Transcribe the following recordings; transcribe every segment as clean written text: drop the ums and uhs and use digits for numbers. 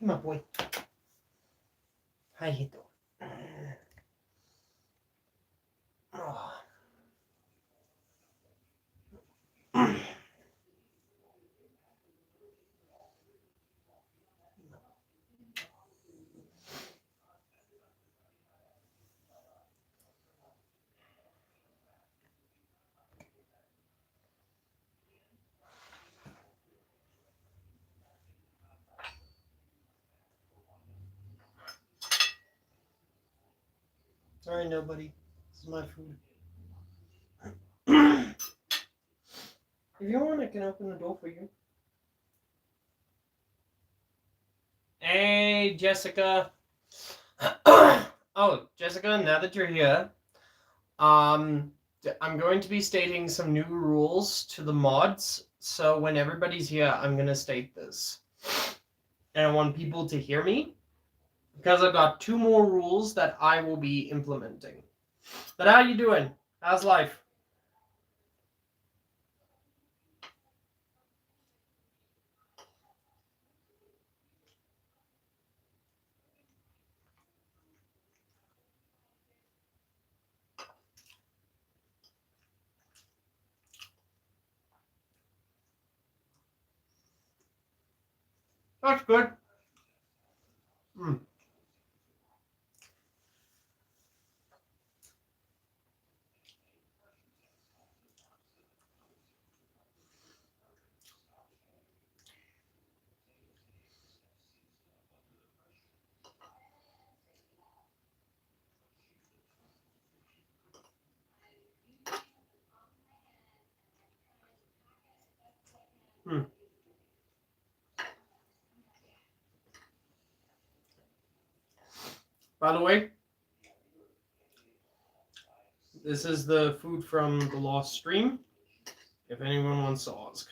My boy. How you doing? Oh. Sorry, nobody. This is my food. If you want, I can open the door for you. Hey, Jessica. Oh, Jessica, now that you're here, I'm going to be stating some new rules to the mods. So when everybody's here, I'm going to state this. And I want people to hear me, because I've got 2 more rules that I will be implementing. But how you doing? How's life? That's good. By the way, this is the food from the lost stream, if anyone wants to ask.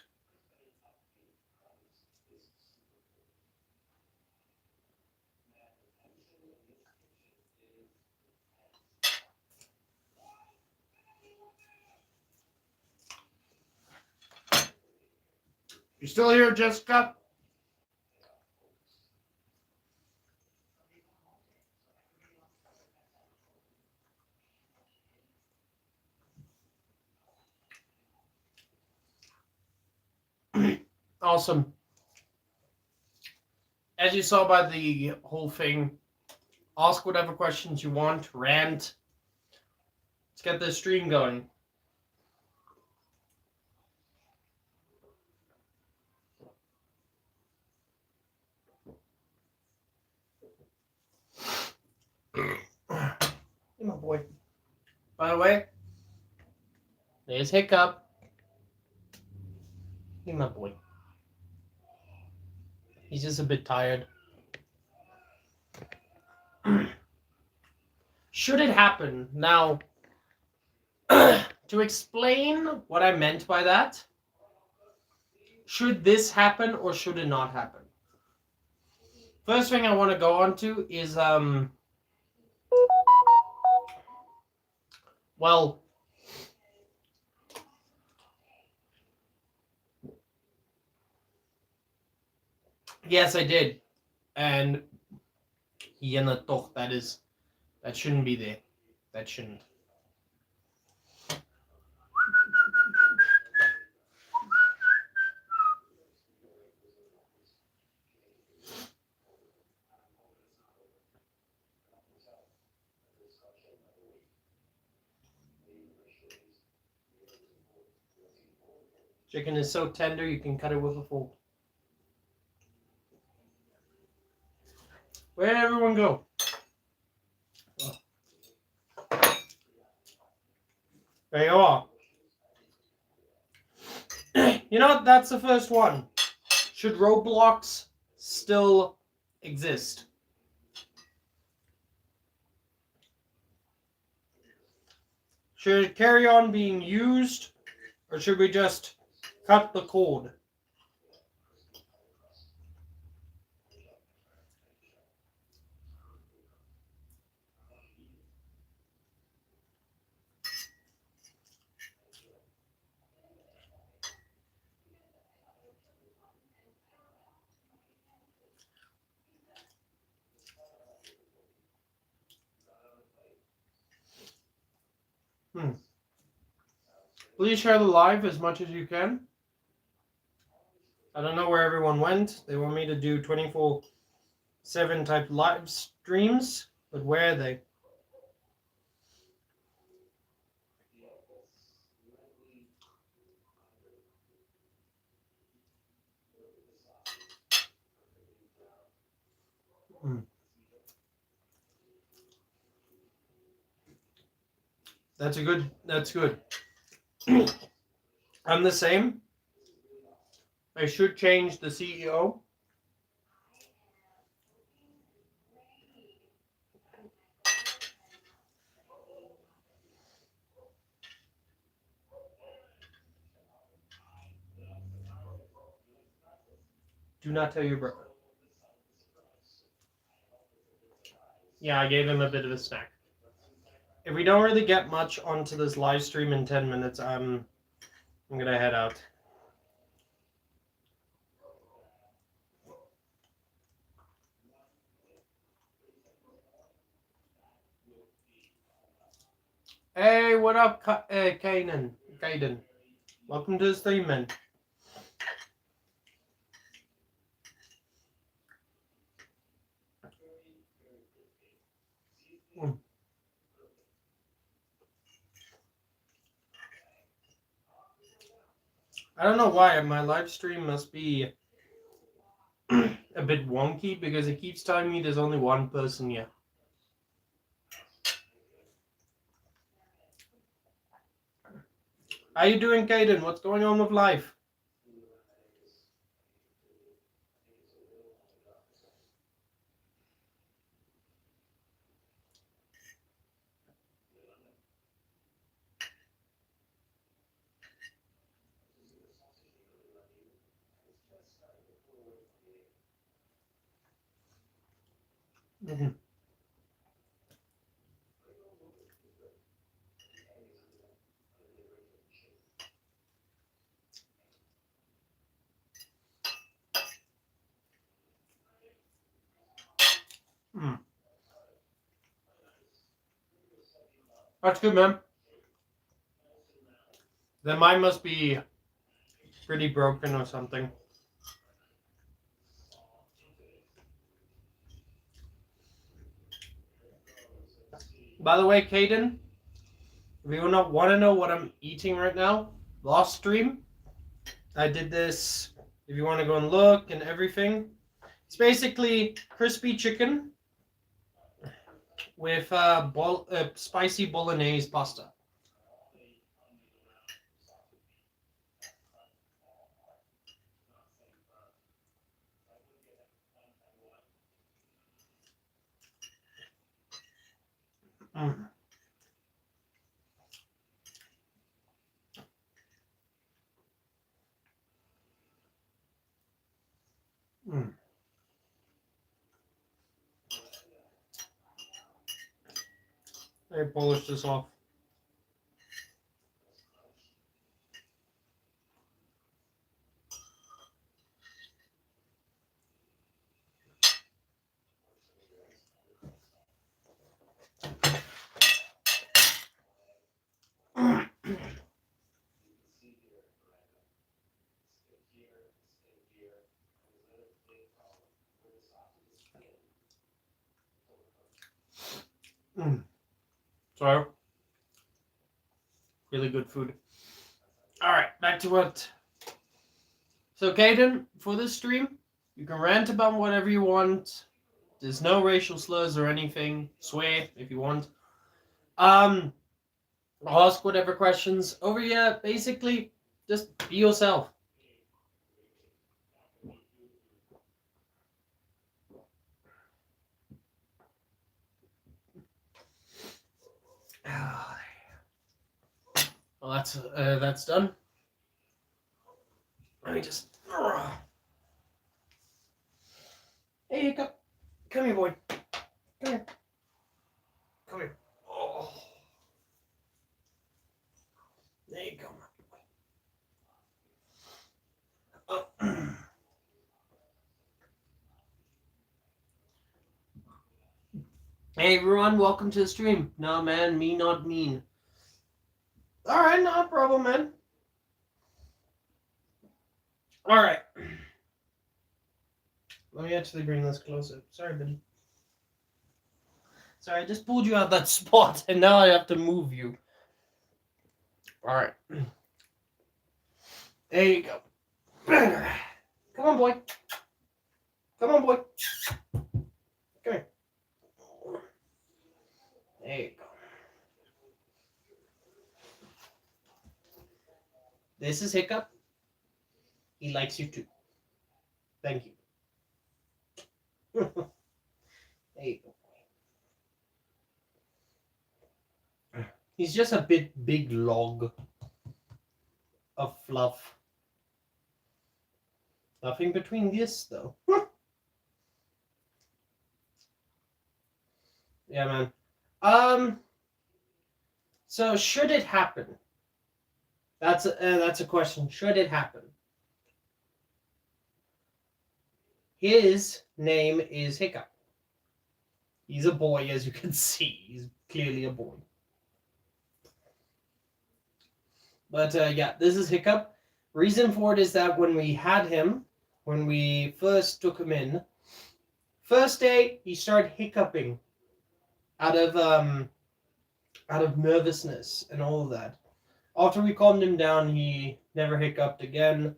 You still here, Jessica? Awesome. As you saw by the whole thing, ask whatever questions you want, rant. Let's get this stream going. Hey, my boy. By the way, there's Hiccup. Hey, my boy. He's just a bit tired. Should it happen? Now, to explain what I meant by that, should this happen or should it not happen? First thing I want to go on to is, well, yes, I did. And, that shouldn't be there. That shouldn't. Chicken is so tender you can cut it with a fork. Where'd everyone go? There you are. You know what? That's the first one. Should Roblox still exist? Should it carry on being used, or should we just cut the cord? Please share the live as much as you can. I don't know where everyone went. They want me to do 24/7 type live streams, but where are they? That's good. I'm the same. I should change the CEO. Do not tell your brother. Yeah, I gave him a bit of a snack. If we don't really get much onto this live stream in 10 minutes, I'm gonna head out. Hey, what up, Kaden? Welcome to the stream, man. I don't know why my live stream must be a bit wonky because it keeps telling me there's only one person here. How you doing, Kaden? What's going on with life? Mm-hmm. Mm. That's good, man. Then mine must be pretty broken or something. By the way, Kaden, if you want to know what I'm eating right now, last stream, I did this. If you want to go and look and everything, it's basically crispy chicken with spicy bolognese pasta. Mm. Mm. Let me polish this off. Mm. So, really good food. All right, back to what. So, Kaden, for this stream, you can rant about whatever you want. There's no racial slurs or anything. Swear if you want. Ask whatever questions. Over here, basically, just be yourself. Well, that's done. Let me just. Hey, come here, boy. Come here. Come here. Oh. There you go, my boy. Hey everyone, welcome to the stream. No man, me not mean. Alright, not a problem, man. Alright. Let me actually bring this closer. Sorry, buddy. Sorry, I just pulled you out that spot, and now I have to move you. Alright. There you go. Come on, boy. Come on, boy. Come here. There you go. This is Hiccup. He likes you too. Thank you. There you go. He's just a big log of fluff. Nothing between this, though. Yeah, man. So should it happen? That's a question. Should it happen? His name is Hiccup. He's a boy, as you can see. He's clearly a boy. But yeah, this is Hiccup. Reason for it is that when we had him, when we first took him in, first day he started hiccuping out of nervousness and all of that. After we calmed him down, he never hiccuped again.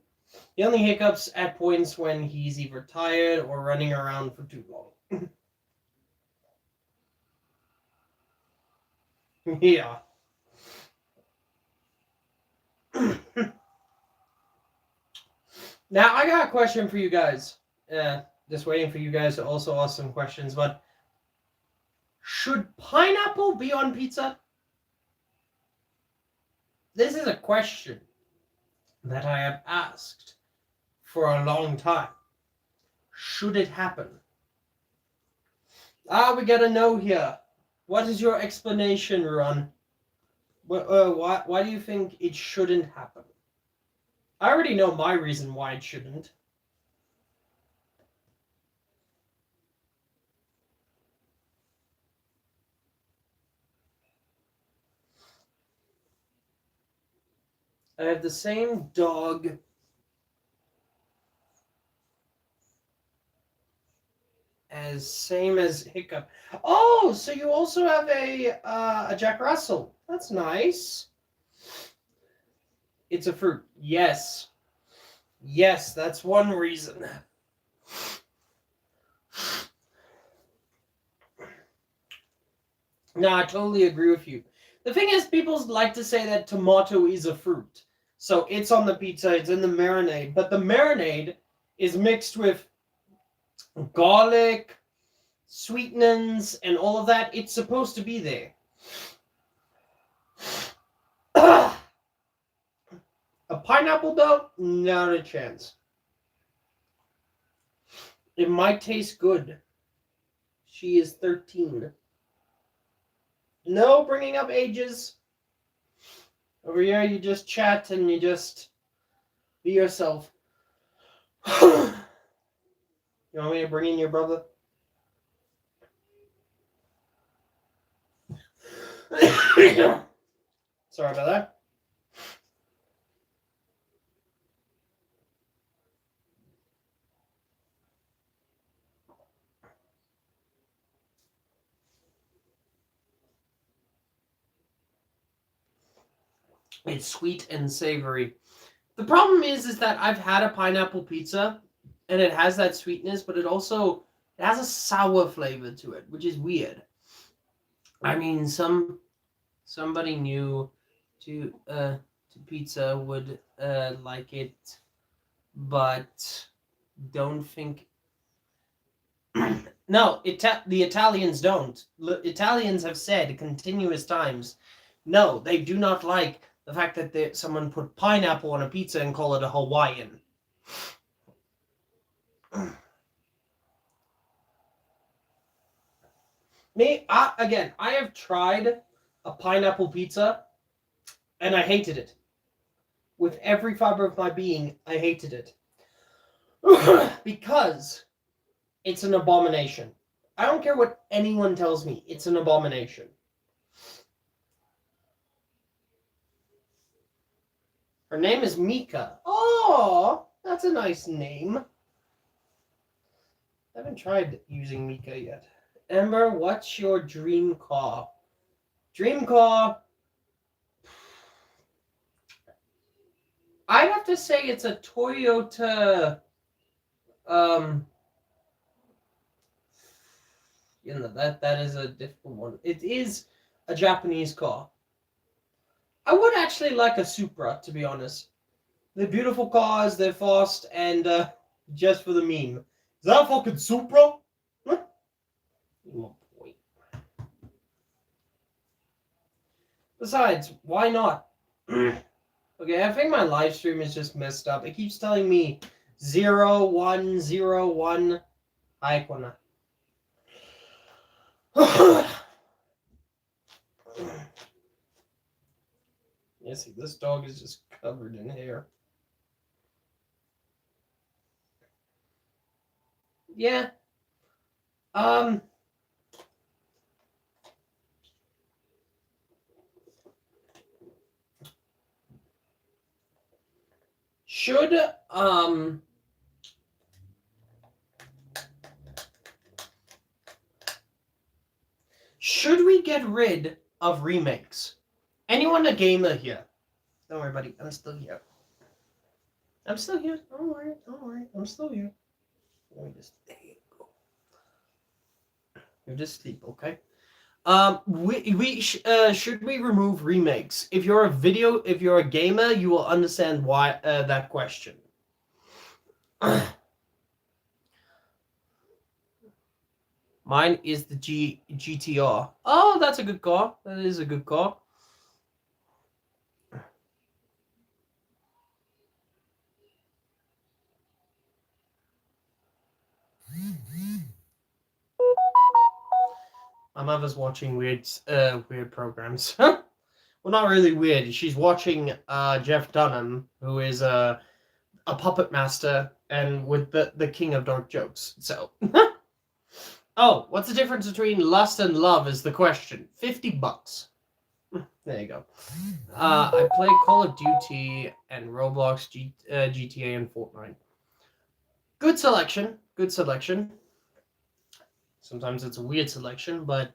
He only hiccups at points when he's either tired or running around for too long. Yeah. Now, I got a question for you guys. Just waiting for you guys to also ask some questions, but should pineapple be on pizza? This is a question that I have asked for a long time. Should it happen? We gotta know here. What is your explanation, Ron? Why do you think it shouldn't happen? I already know my reason why it shouldn't. I have the same dog same as Hiccup. Oh, so you also have a Jack Russell. That's nice. It's a fruit. Yes. Yes, that's one reason. No, I totally agree with you. The thing is, people like to say that tomato is a fruit. So it's on the pizza, it's in the marinade. But the marinade is mixed with garlic, sweetenings, and all of that. It's supposed to be there. A pineapple, though, not a chance. It might taste good. She is 13. No bringing up ages. Over here, you just chat and you just be yourself. You want me to bring in your brother? Sorry about that. It's sweet and savory. The problem is that I've had a pineapple pizza, and it has that sweetness, but it has a sour flavor to it, which is weird. I mean, somebody new to pizza would like it, but don't think. No, the Italians don't. Italians have said continuous times, no, they do not like the fact that someone put pineapple on a pizza and call it a Hawaiian. I have tried a pineapple pizza, and I hated it. With every fiber of my being, I hated it. Because it's an abomination. I don't care what anyone tells me, it's an abomination. Her name is Mika. Oh, that's a nice name. I haven't tried using Mika yet. Ember, what's your dream car? Dream car. I'd have to say it's a Toyota. That is a difficult one. It is a Japanese car. I would actually like a Supra, to be honest. They're beautiful cars, they're fast, and just for the meme. Is that a fucking Supra? Huh? Besides, why not? Okay, I think my live stream is just messed up. It keeps telling me 0101. Hi, Kona. Yeah, see, this dog is just covered in hair. Yeah. Should we get rid of remakes? Anyone a gamer here? Don't worry, buddy. I'm still here. I'm still here. Don't worry. Don't worry. I'm still here. Let me just. There you go. You're just sleep, okay? Should we remove remakes? If you're a gamer, you will understand why that question. Mine is the GTR. Oh, that's a good car. That is a good car. My mother's watching weird programs. Well, not really weird. She's watching Jeff Dunham, who is a puppet master and with the king of dark jokes. So, oh, what's the difference between lust and love is the question. $50. There you go. I play Call of Duty and Roblox, GTA, and Fortnite. Good selection. Good selection. Sometimes it's a weird selection, but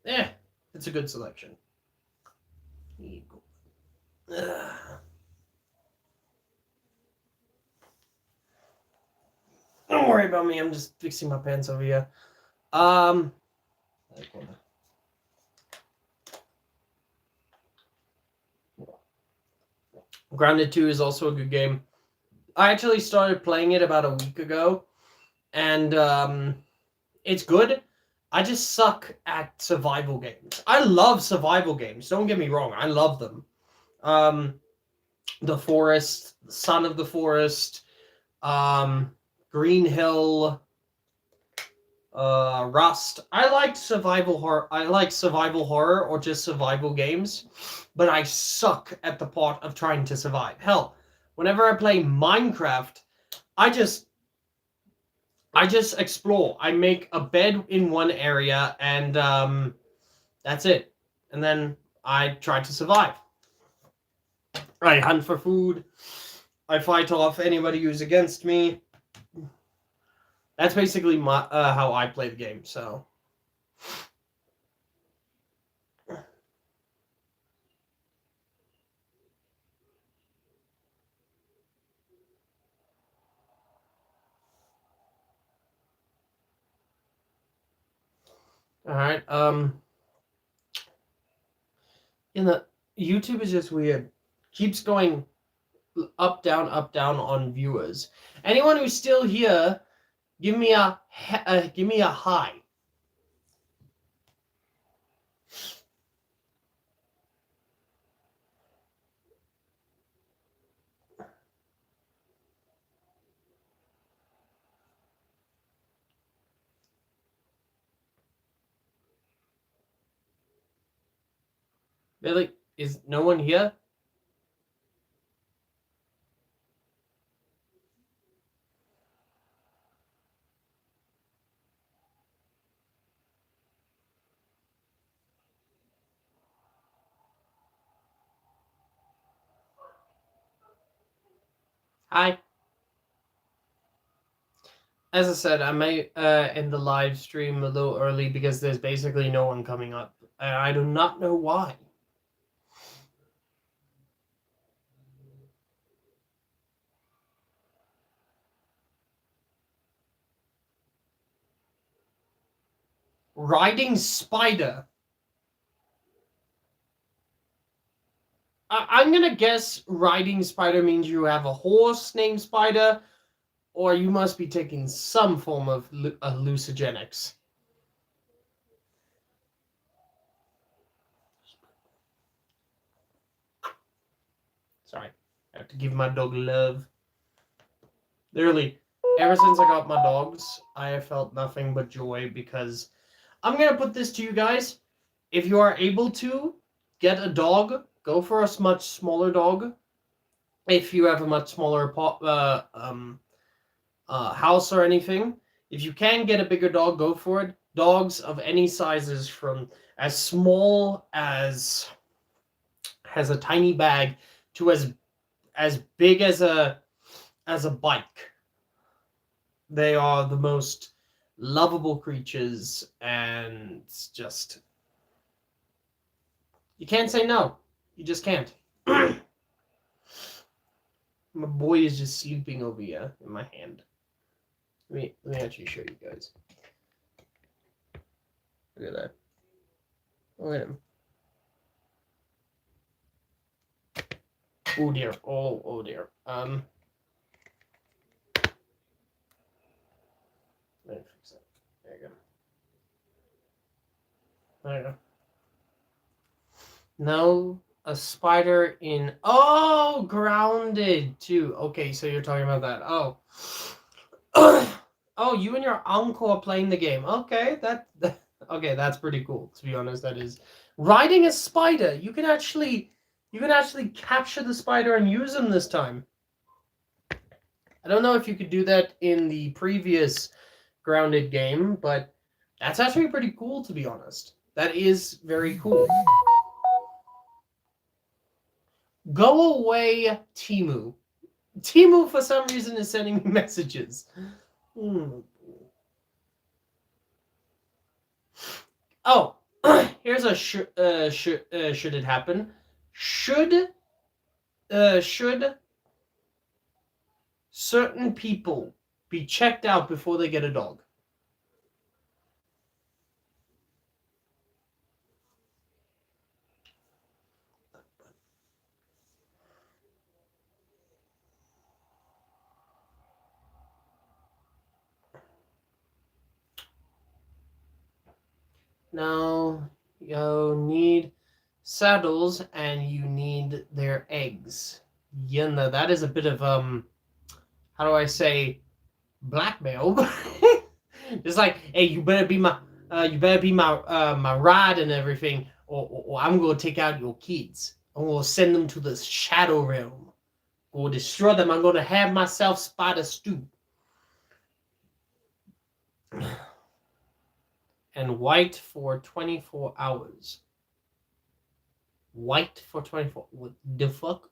yeah, it's a good selection. Here you go. Don't worry about me. I'm just fixing my pants over here. Grounded 2 is also a good game. I actually started playing it about a week ago, and it's good. I just suck at survival games. I love survival games. Don't get me wrong. I love them. The Forest, Son of the Forest, Green Hill, Rust. I like survival horror. I like survival horror or just survival games, but I suck at the part of trying to survive. Hell, whenever I play Minecraft, I just explore. I make a bed in one area, and that's it. And then I try to survive. I hunt for food. I fight off anybody who's against me. That's basically my how I play the game. So. All right. YouTube is just weird. Keeps going up down on viewers. Anyone who's still here, give me a high. Really? Is no one here? Hi. As I said, I may end the live stream a little early because there's basically no one coming up. And I do not know why. Riding spider. I'm gonna guess riding spider means you have a horse named Spider, or you must be taking some form of hallucinogenics. Sorry, I have to give my dog love. Literally, ever since I got my dogs, I have felt nothing but joy because I'm gonna put this to you guys. If you are able to get a dog, go for a much smaller dog. If you have a much smaller house or anything, if you can get a bigger dog, go for it. Dogs of any sizes, from as small as has a tiny bag to as big as a bike. They are the most lovable creatures, and just you can't say no. You just can't. My boy is just sleeping over here in my hand. Let me actually show you guys. Look at that. Look at him. Oh dear. Oh dear. Let me fix that. There you go. There you go. No, a spider in. Oh, grounded too. Okay, so you're talking about that. Oh. Oh, you and your uncle are playing the game. Okay, okay, that's pretty cool. To be honest, that is riding a spider. You can actually capture the spider and use him this time. I don't know if you could do that in the previous grounded game, but that's actually pretty cool, to be honest. That is very cool. Go away, Timu. Timu, for some reason, is sending me messages. Oh, here's a should it happen? Should certain people be checked out before they get a dog? No, you need saddles and you need their eggs. You know, that is a bit of how do I say, blackmail. It's like, hey, you better be my my ride and everything, or I'm gonna take out your kids. I'm gonna send them to the shadow realm. Or destroy them. I'm gonna have myself spider stew. And white for 24 hours. White for 24. What the fuck?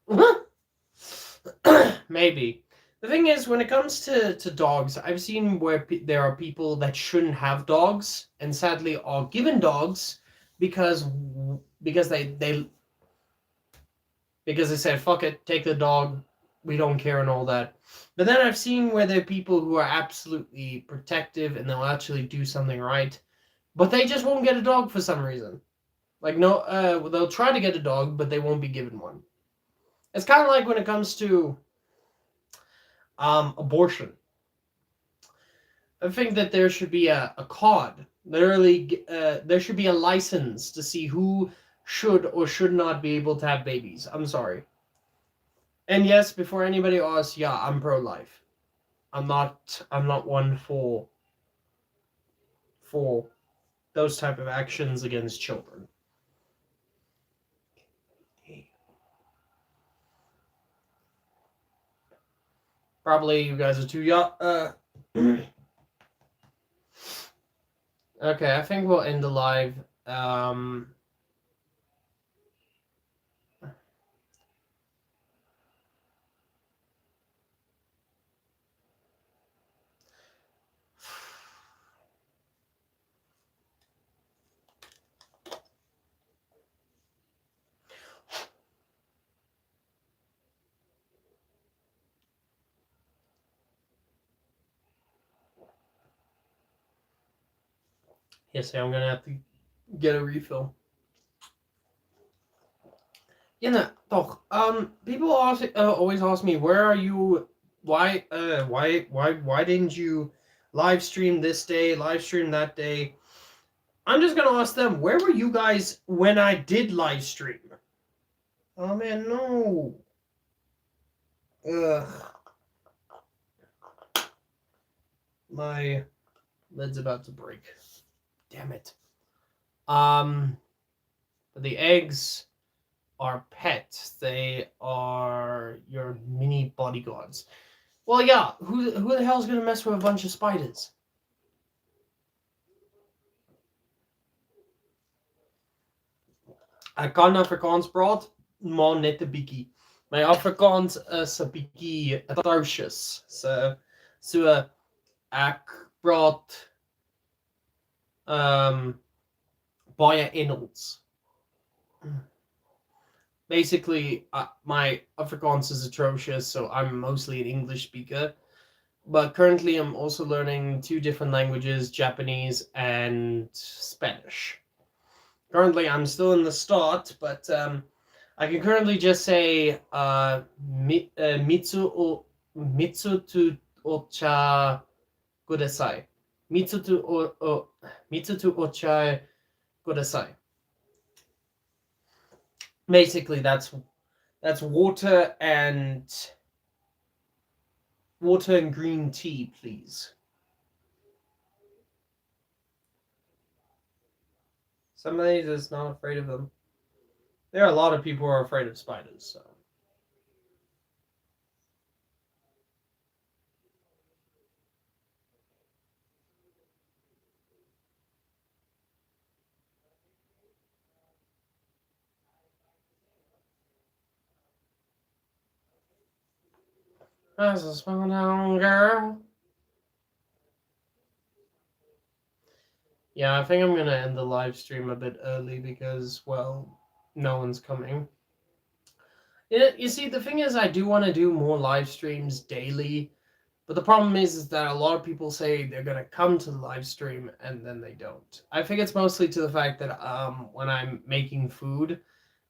Maybe. The thing is, when it comes to dogs, I've seen where there are people that shouldn't have dogs and sadly are given dogs because they said, fuck it, take the dog, we don't care and all that. But then I've seen where there are people who are absolutely protective and they'll actually do something right, but they just won't get a dog for some reason. Like, no, they'll try to get a dog, but they won't be given one. It's kind of like when it comes to abortion. I think that there should be a card. Literally, there should be a license to see who should or should not be able to have babies. I'm sorry. And yes, before anybody asks, yeah, I'm pro-life. I'm not one for those type of actions against children. Probably you guys are too young. Okay, I think we'll end the live. Yes, I'm gonna have to get a refill. Yeah, toch. People always ask me, where are you? Why didn't you live stream this day, live stream that day? I'm just gonna ask them, where were you guys when I did live stream? Oh man, no. Ugh, my lid's about to break. Damn it. But the eggs are pets. They are your mini bodyguards. Well, yeah. Who the hell's gonna mess with a bunch of spiders? Ik kan Afrikaans praat, maar net 'n bietjie. My Afrikaans is 'n bietjie atrocious. So ek praat baie Engels. Basically, my Afrikaans is atrocious, so I'm mostly an English speaker. But currently, I'm also learning 2 different languages, Japanese and Spanish. Currently, I'm still in the start, but I can currently just say mitsu to ocha kudasai. Mitsu to ocha kudasai. Basically, that's water and green tea, please. Somebody that's not afraid of them. There are a lot of people who are afraid of spiders, so. That's a small town girl. Yeah, I think I'm gonna end the live stream a bit early because, well, no one's coming. You see, the thing is, I do want to do more live streams daily, but the problem is that a lot of people say they're gonna come to the live stream and then they don't. I think it's mostly to the fact that when I'm making food,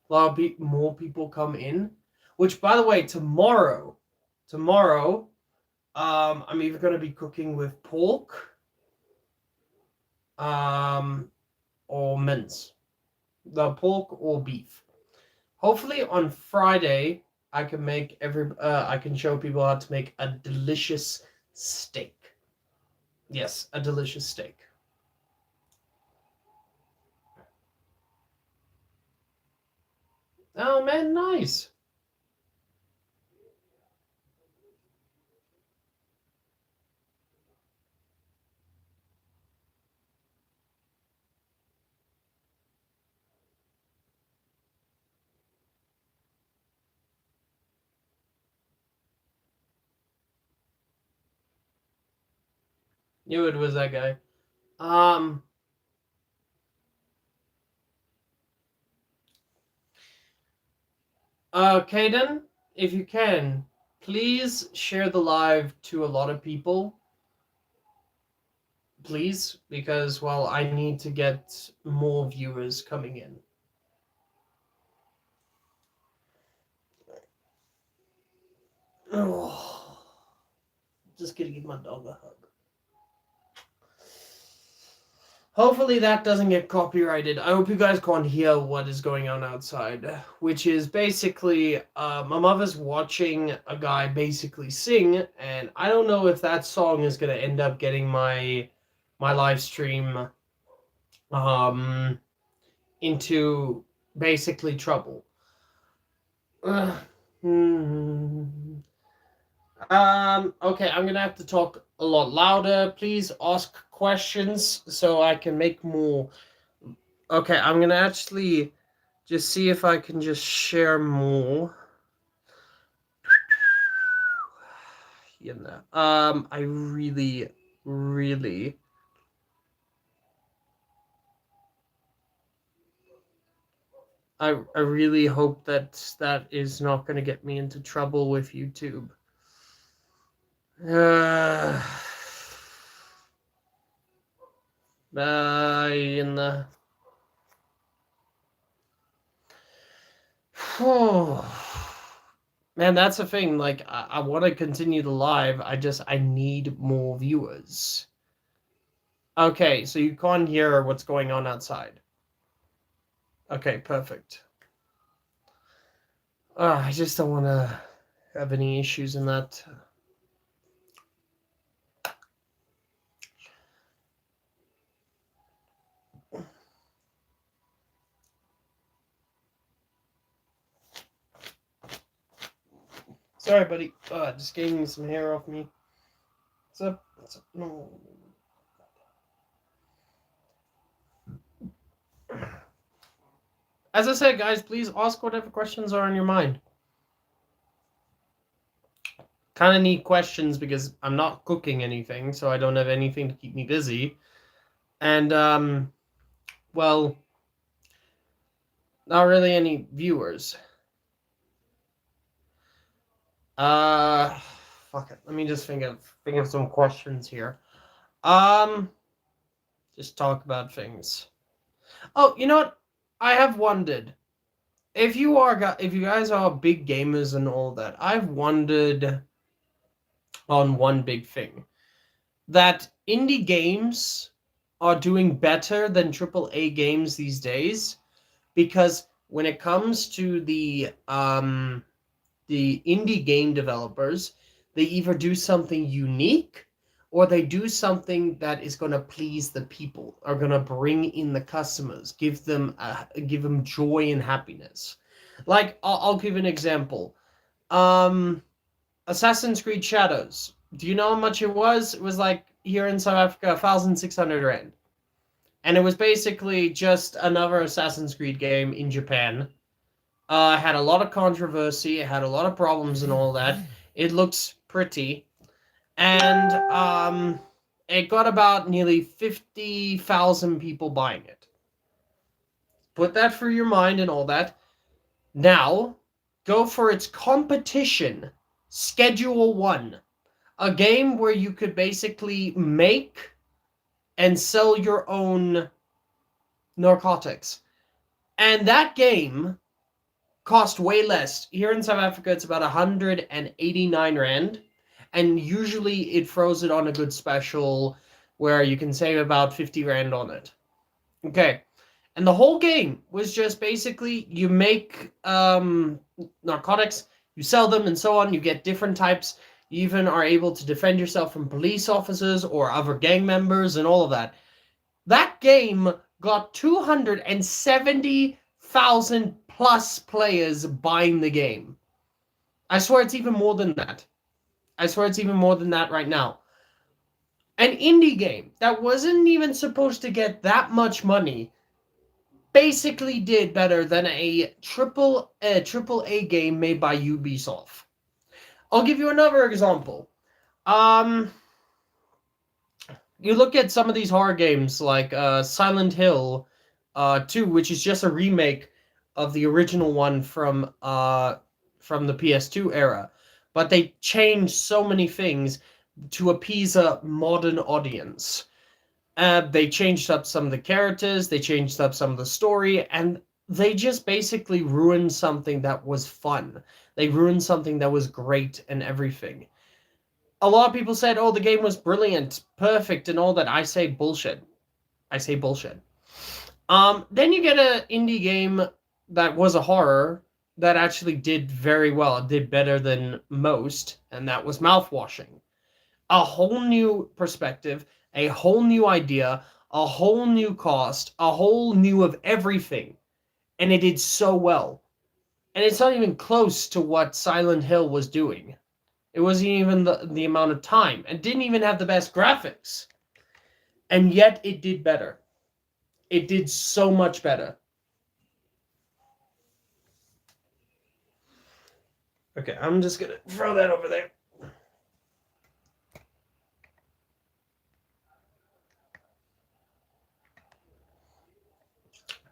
a lot of more people come in. Which, by the way, tomorrow, I'm either gonna be cooking with pork, or mince, the pork or beef. Hopefully on Friday I can I can show people how to make a delicious steak. Yes, a delicious steak. Oh man, nice. Knew it was that guy. Um Kaden, if you can, please share the live to a lot of people. Please, because well, I need to get more viewers coming in. Oh, just gonna give my dog a hug. Hopefully that doesn't get copyrighted. I hope you guys can't hear what is going on outside, which is basically my mother's watching a guy basically sing, and I don't know if that song is gonna end up getting my live stream into basically trouble. Okay, I'm gonna have to talk a lot louder. Please ask questions so I can make more. Okay, I'm gonna actually just see if I can just share more. You know, I really, really. I really hope that that is not gonna get me into trouble with YouTube. Uh, In the... Man, that's the thing. Like, I want to continue the live. I need more viewers. Okay, so you can't hear what's going on outside. Okay, perfect. I just don't want to have any issues in that. Sorry, buddy. Just getting some hair off me. What's up? What's up? No. As I said, guys, please ask whatever questions are on your mind. Kind of need questions because I'm not cooking anything, so I don't have anything to keep me busy. And, well, not really any viewers. Fuck it. Let me just think of some questions here. Just talk about things. Oh, you know what? I have wondered if you guys are big gamers and all that. I've wondered on one big thing, that indie games are doing better than AAA games these days, because when it comes to the indie game developers, they either do something unique or they do something that is going to please the people, are going to bring in the customers, give them joy and happiness. Like, I'll give an example. Assassin's Creed Shadows. Do you know how much it was? It was like, here in South Africa, 1,600 rand. And it was basically just another Assassin's Creed game in Japan. Had a lot of controversy, it had a lot of problems and all that. It looks pretty. And it got about nearly 50,000 people buying it. Put that through your mind and all that. Now, go for its competition, Schedule 1. A game where you could basically make and sell your own narcotics. And that game cost way less. Here in South Africa, it's about 189 rand. And usually it throws it on a good special where you can save about 50 rand on it. Okay. And the whole game was just basically you make narcotics, you sell them and so on. You get different types. You even are able to defend yourself from police officers or other gang members and all of that. That game got 270,000 plus players buying the game. I swear it's even more than that. I swear it's even more than that right now. An indie game that wasn't even supposed to get that much money basically did better than a triple A game made by Ubisoft. I'll give you another example. You look at some of these horror games like Silent Hill 2, which is just a remake of the original one from the PS2 era. But they changed so many things to appease a modern audience. They changed up some of the characters, they changed up some of the story, and they just basically ruined something that was fun. They ruined something that was great and everything. A lot of people said, oh, the game was brilliant, perfect, and all that. I say bullshit. I say bullshit. Then you get an indie game that was a horror that actually did very well. It did better than most, and that was Mouthwashing. A whole new perspective, a whole new idea, a whole new cost, a whole new of everything. And it did so well. And it's not even close to what Silent Hill was doing. It wasn't even the amount of time. And didn't even have the best graphics. And yet it did better. It did so much better. Okay, I'm just going to throw that over there.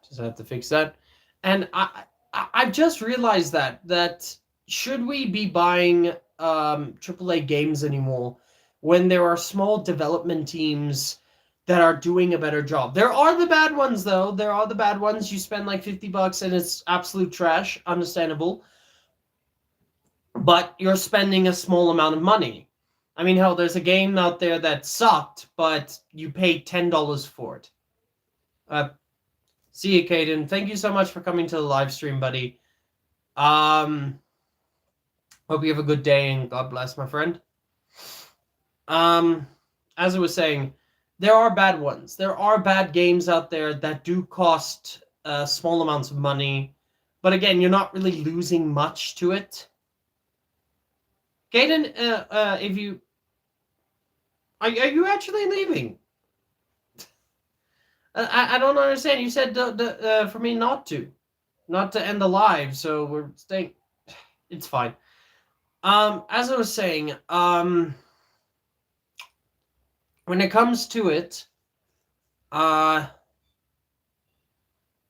Just have to fix that. And I just realized that should we be buying AAA games anymore when there are small development teams that are doing a better job. There are the bad ones, though. There are the bad ones. You spend like $50 and it's absolute trash. Understandable. But you're spending a small amount of money. I mean, hell, there's a game out there that sucked, but you paid $10 for it. See you, Caden. Thank you so much for coming to the live stream, buddy. Hope you have a good day and God bless, my friend. As I was saying, there are bad ones. There are bad games out there that do cost small amounts of money. But again, you're not really losing much to it. Caden, if you... Are you actually leaving? I don't understand. You said for me not to end the live, so we're staying. It's fine. As I was saying, when it comes to it, a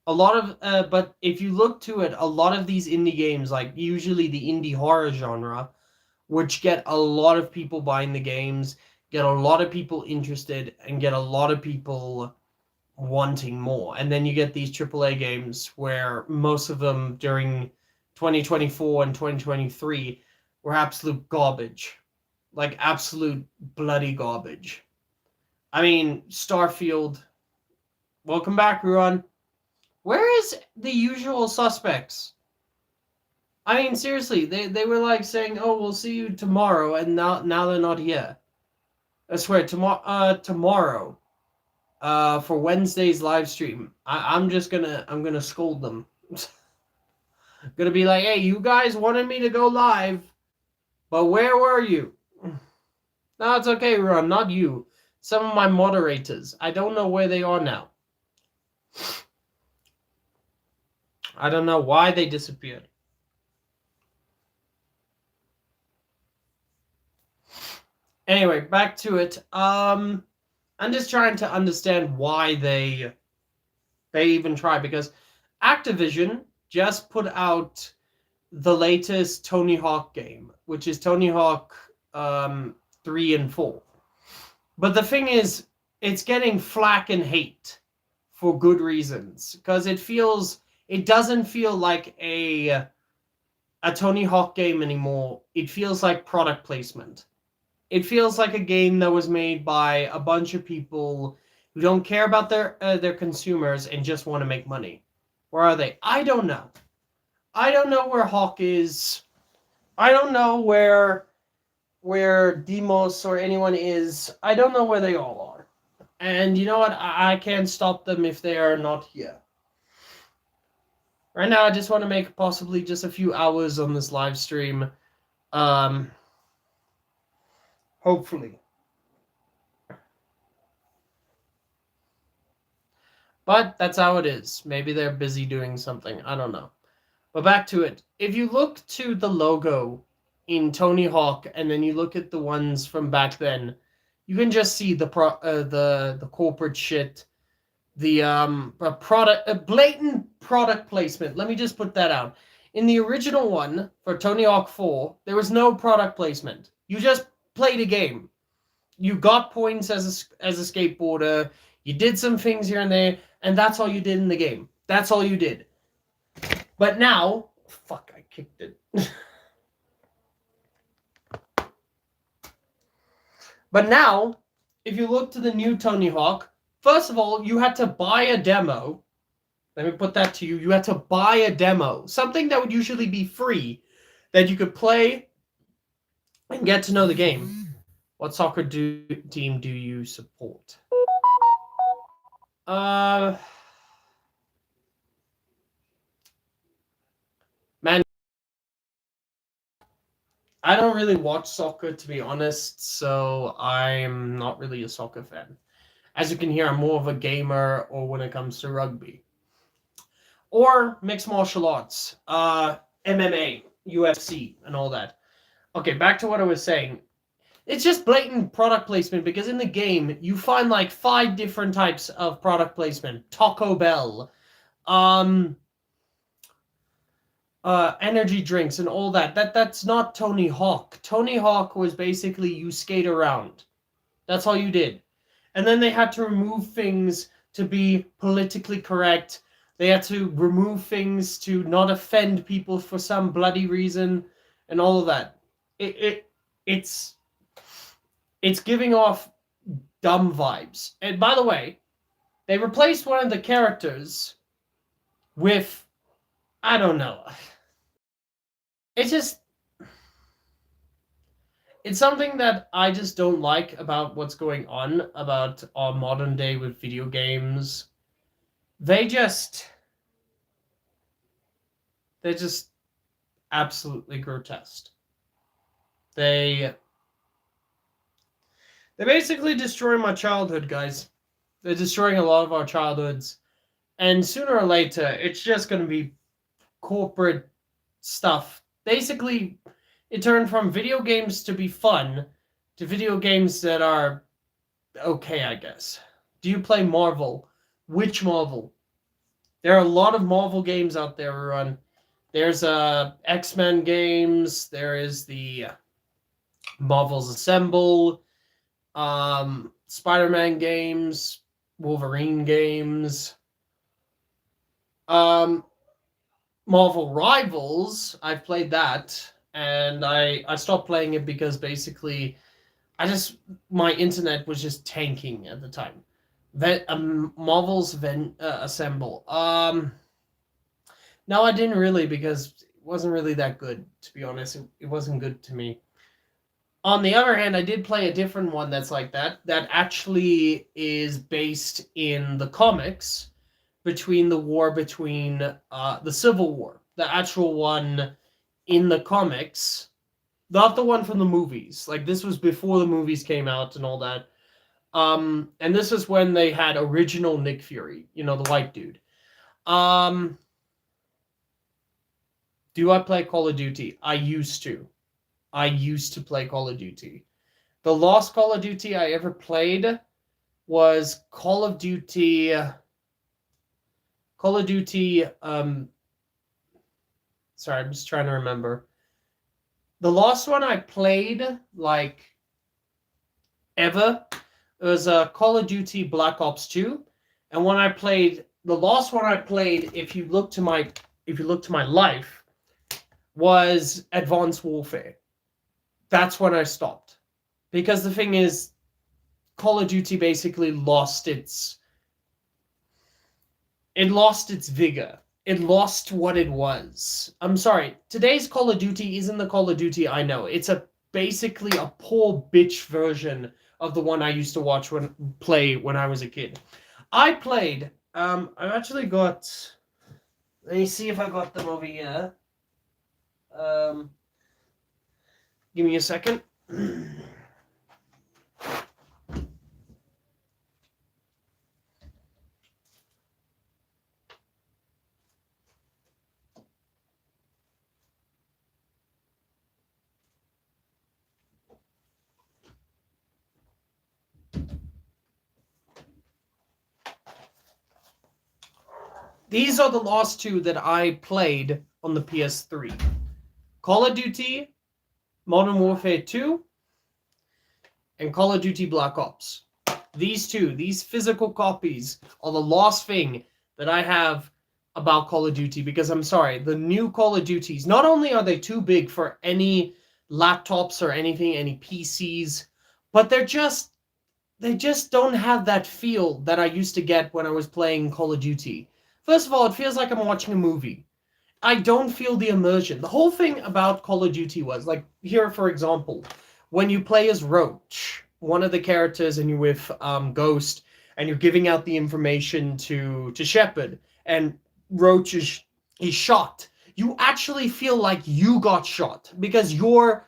lot of, but if you look to it, a lot of these indie games, like usually the indie horror genre, which get a lot of people buying the games, get a lot of people interested, and get a lot of people wanting more. And then you get these AAA games where most of them during 2024 and 2023 were absolute garbage. Like absolute bloody garbage. I mean, Starfield. Welcome back, Ruan. Where is the usual suspects? I mean, seriously, they were like saying, "Oh, we'll see you tomorrow," and now they're not here. I swear, tomorrow, for Wednesday's live stream, I'm gonna scold them. Gonna be like, "Hey, you guys wanted me to go live, but where were you?" No, it's okay, Ruan, not you. Some of my moderators. I don't know where they are now. I don't know why they disappeared. Anyway, back to it. I'm just trying to understand why they even try, because Activision just put out the latest Tony Hawk game, which is Tony Hawk 3 and 4. But the thing is, it's getting flack and hate for good reasons, because it doesn't feel like a Tony Hawk game anymore. It feels like product placement. It feels like a game that was made by a bunch of people who don't care about their consumers and just want to make money. Where are they? I don't know. I don't know where Hawk is. I don't know where Demos or anyone is. I don't know where they all are. And you know what? I can't stop them if they are not here. Right now, I just want to make possibly just a few hours on this live stream. Hopefully. But that's how it is. Maybe they're busy doing something. I don't know. But back to it. If you look to the logo in Tony Hawk, and then you look at the ones from back then, you can just see the corporate shit, the blatant product placement. Let me just put that out. In the original one for Tony Hawk 4, there was no product placement. You just played a game. You got points as a skateboarder. You did some things here and there, and that's all you did in the game. That's all you did. But now, fuck, I kicked it. But now, if you look to the new Tony Hawk, first of all, you had to buy a demo. Let me put that to you. You had to buy a demo. Something that would usually be free, that you could play and get to know the game. What soccer team do you support? Man, I don't really watch soccer, to be honest, so I'm not really a soccer fan. As you can hear, I'm more of a gamer, or when it comes to rugby. Or mixed martial arts, MMA, UFC, and all that. Okay, back to what I was saying. It's just blatant product placement, because in the game, you find like 5 different types of product placement. Taco Bell, energy drinks and all that. That's not Tony Hawk. Tony Hawk was basically you skate around. That's all you did. And then they had to remove things to be politically correct. They had to remove things to not offend people for some bloody reason, and all of that. It's it's giving off dumb vibes. And by the way, they replaced one of the characters with, I don't know. It's just, it's something that I just don't like about what's going on about our modern day with video games. They're just absolutely grotesque. They basically destroy my childhood, guys. They're destroying a lot of our childhoods. And sooner or later, it's just going to be corporate stuff. Basically, it turned from video games to be fun to video games that are okay, I guess. Do you play Marvel? Which Marvel? There are a lot of Marvel games out there run. There's X-Men games. There is the Marvel's Assemble, Spider-Man games, Wolverine games, Marvel Rivals. I've played that, and I stopped playing it because basically my internet was just tanking at the time. Marvel's Assemble. No, I didn't really, because it wasn't really that good, to be honest. It wasn't good to me. On the other hand, I did play a different one that's like that actually is based in the comics between the Civil War. The actual one in the comics. Not the one from the movies. Like, this was before the movies came out and all that. And this is when they had original Nick Fury, the white dude. Do I play Call of Duty? I used to play Call of Duty. The last Call of Duty I ever played was Call of Duty. Sorry, I'm just trying to remember. The last one I played, like, ever, was Call of Duty Black Ops 2. And the last one I played, if you look to my life, was Advanced Warfare. That's when I stopped. Because the thing is, Call of Duty basically lost its vigor. It lost what it was. I'm sorry. Today's Call of Duty isn't the Call of Duty I know. It's basically a poor bitch version of the one I used to play when I was a kid. I played. I've actually got. Let me see if I got them over here. Give me a second. These are the last two that I played on the PS3. Call of Duty, Modern Warfare 2, and Call of Duty Black Ops. These physical copies are the last thing that I have about Call of Duty, because I'm sorry, the new Call of Duties, not only are they too big for any laptops or anything, any PCs, but they just don't have that feel that I used to get when I was playing Call of Duty. First of all, it feels like I'm watching a movie. I don't feel the immersion. The whole thing about Call of Duty was, like, here, for example, when you play as Roach, one of the characters, and you're with Ghost, and you're giving out the information to Shepard, and Roach is shot. You actually feel like you got shot, because you are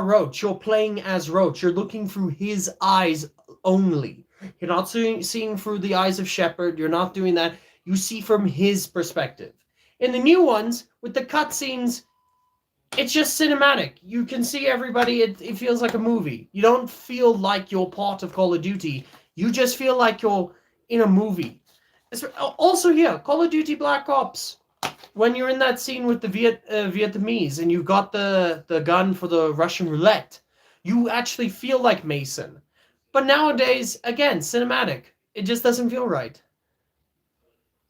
Roach. You're playing as Roach. You're looking through his eyes only. You're not seeing through the eyes of Shepard. You're not doing that. You see from his perspective. In the new ones, with the cutscenes, it's just cinematic. You can see everybody. It feels like a movie. You don't feel like you're part of Call of Duty. You just feel like you're in a movie. Also here, Call of Duty Black Ops. When you're in that scene with the Vietnamese and you got the gun for the Russian roulette, you actually feel like Mason. But nowadays, again, cinematic. It just doesn't feel right.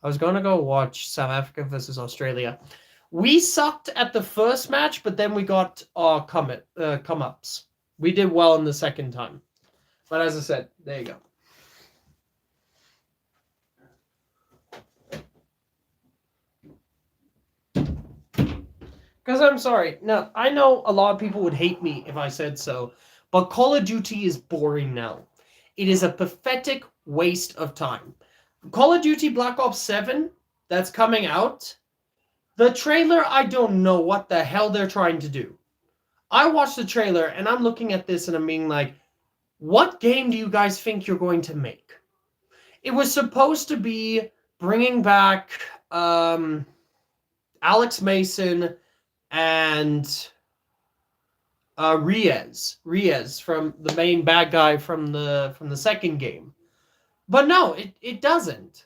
I was going to go watch South Africa versus Australia. We sucked at the first match, but then we got our come-ups. We did well in the second time. But as I said, there you go. Because I'm sorry. Now, I know a lot of people would hate me if I said so, but Call of Duty is boring now. It is a pathetic waste of time. Call of Duty Black Ops 7, that's coming out. The trailer, I don't know what the hell they're trying to do. I watched the trailer and I'm looking at this and I'm being like, what game do you guys think you're going to make? It was supposed to be bringing back Alex Mason and Reyes from the main bad guy from the second game. But no, it doesn't.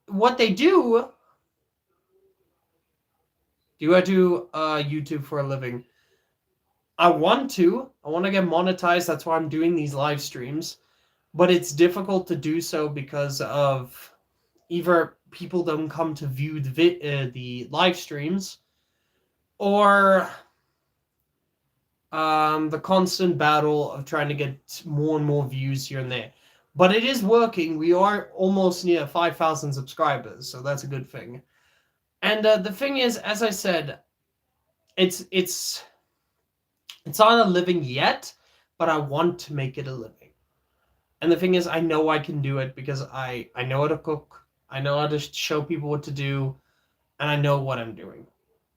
What they do I do YouTube for a living? I want to get monetized. That's why I'm doing these live streams. But it's difficult to do so because of either people don't come to view the live streams, or the constant battle of trying to get more and more views here and there. But it is working. We are almost near 5,000 subscribers, so that's a good thing. And the thing is, as I said, it's not a living yet, but I want to make it a living. And the thing is, I know I can do it because I know how to cook, I know how to show people what to do, and I know what I'm doing.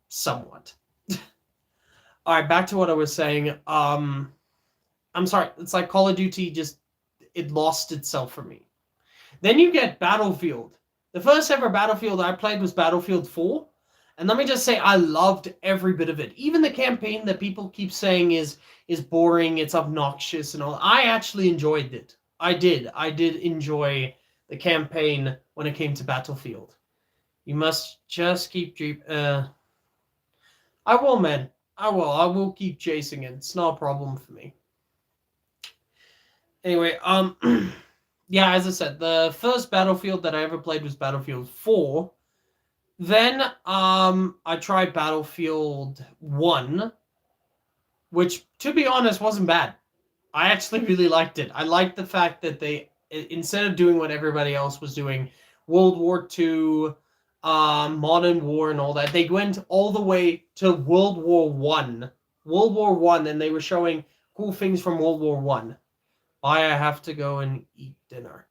Somewhat. Alright, back to what I was saying. I'm sorry, it's like Call of Duty it lost itself for me. Then you get Battlefield. The first ever Battlefield I played was Battlefield 4. And let me just say, I loved every bit of it. Even the campaign that people keep saying is boring, it's obnoxious and all. I actually enjoyed it. I did enjoy the campaign when it came to Battlefield. You must just keep... I will, man. I will keep chasing it. It's not a problem for me. Anyway, yeah, as I said, the first Battlefield that I ever played was Battlefield 4. Then I tried Battlefield 1, which, to be honest, wasn't bad. I actually really liked it. I liked the fact that they, instead of doing what everybody else was doing, World War II, Modern War and all that, they went all the way to World War One. World War One, and they were showing cool things from World War One. I have to go and eat dinner.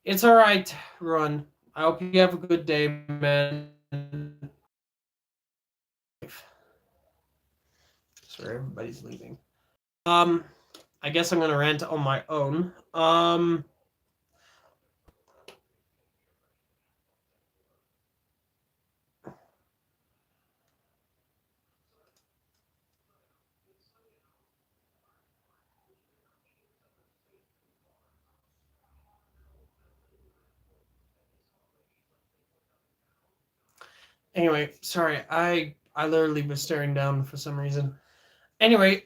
It's alright, Ron. I hope you have a good day, man. Sorry, everybody's leaving. I guess I'm gonna rant on my own. Anyway, sorry, I literally was staring down for some reason. Anyway,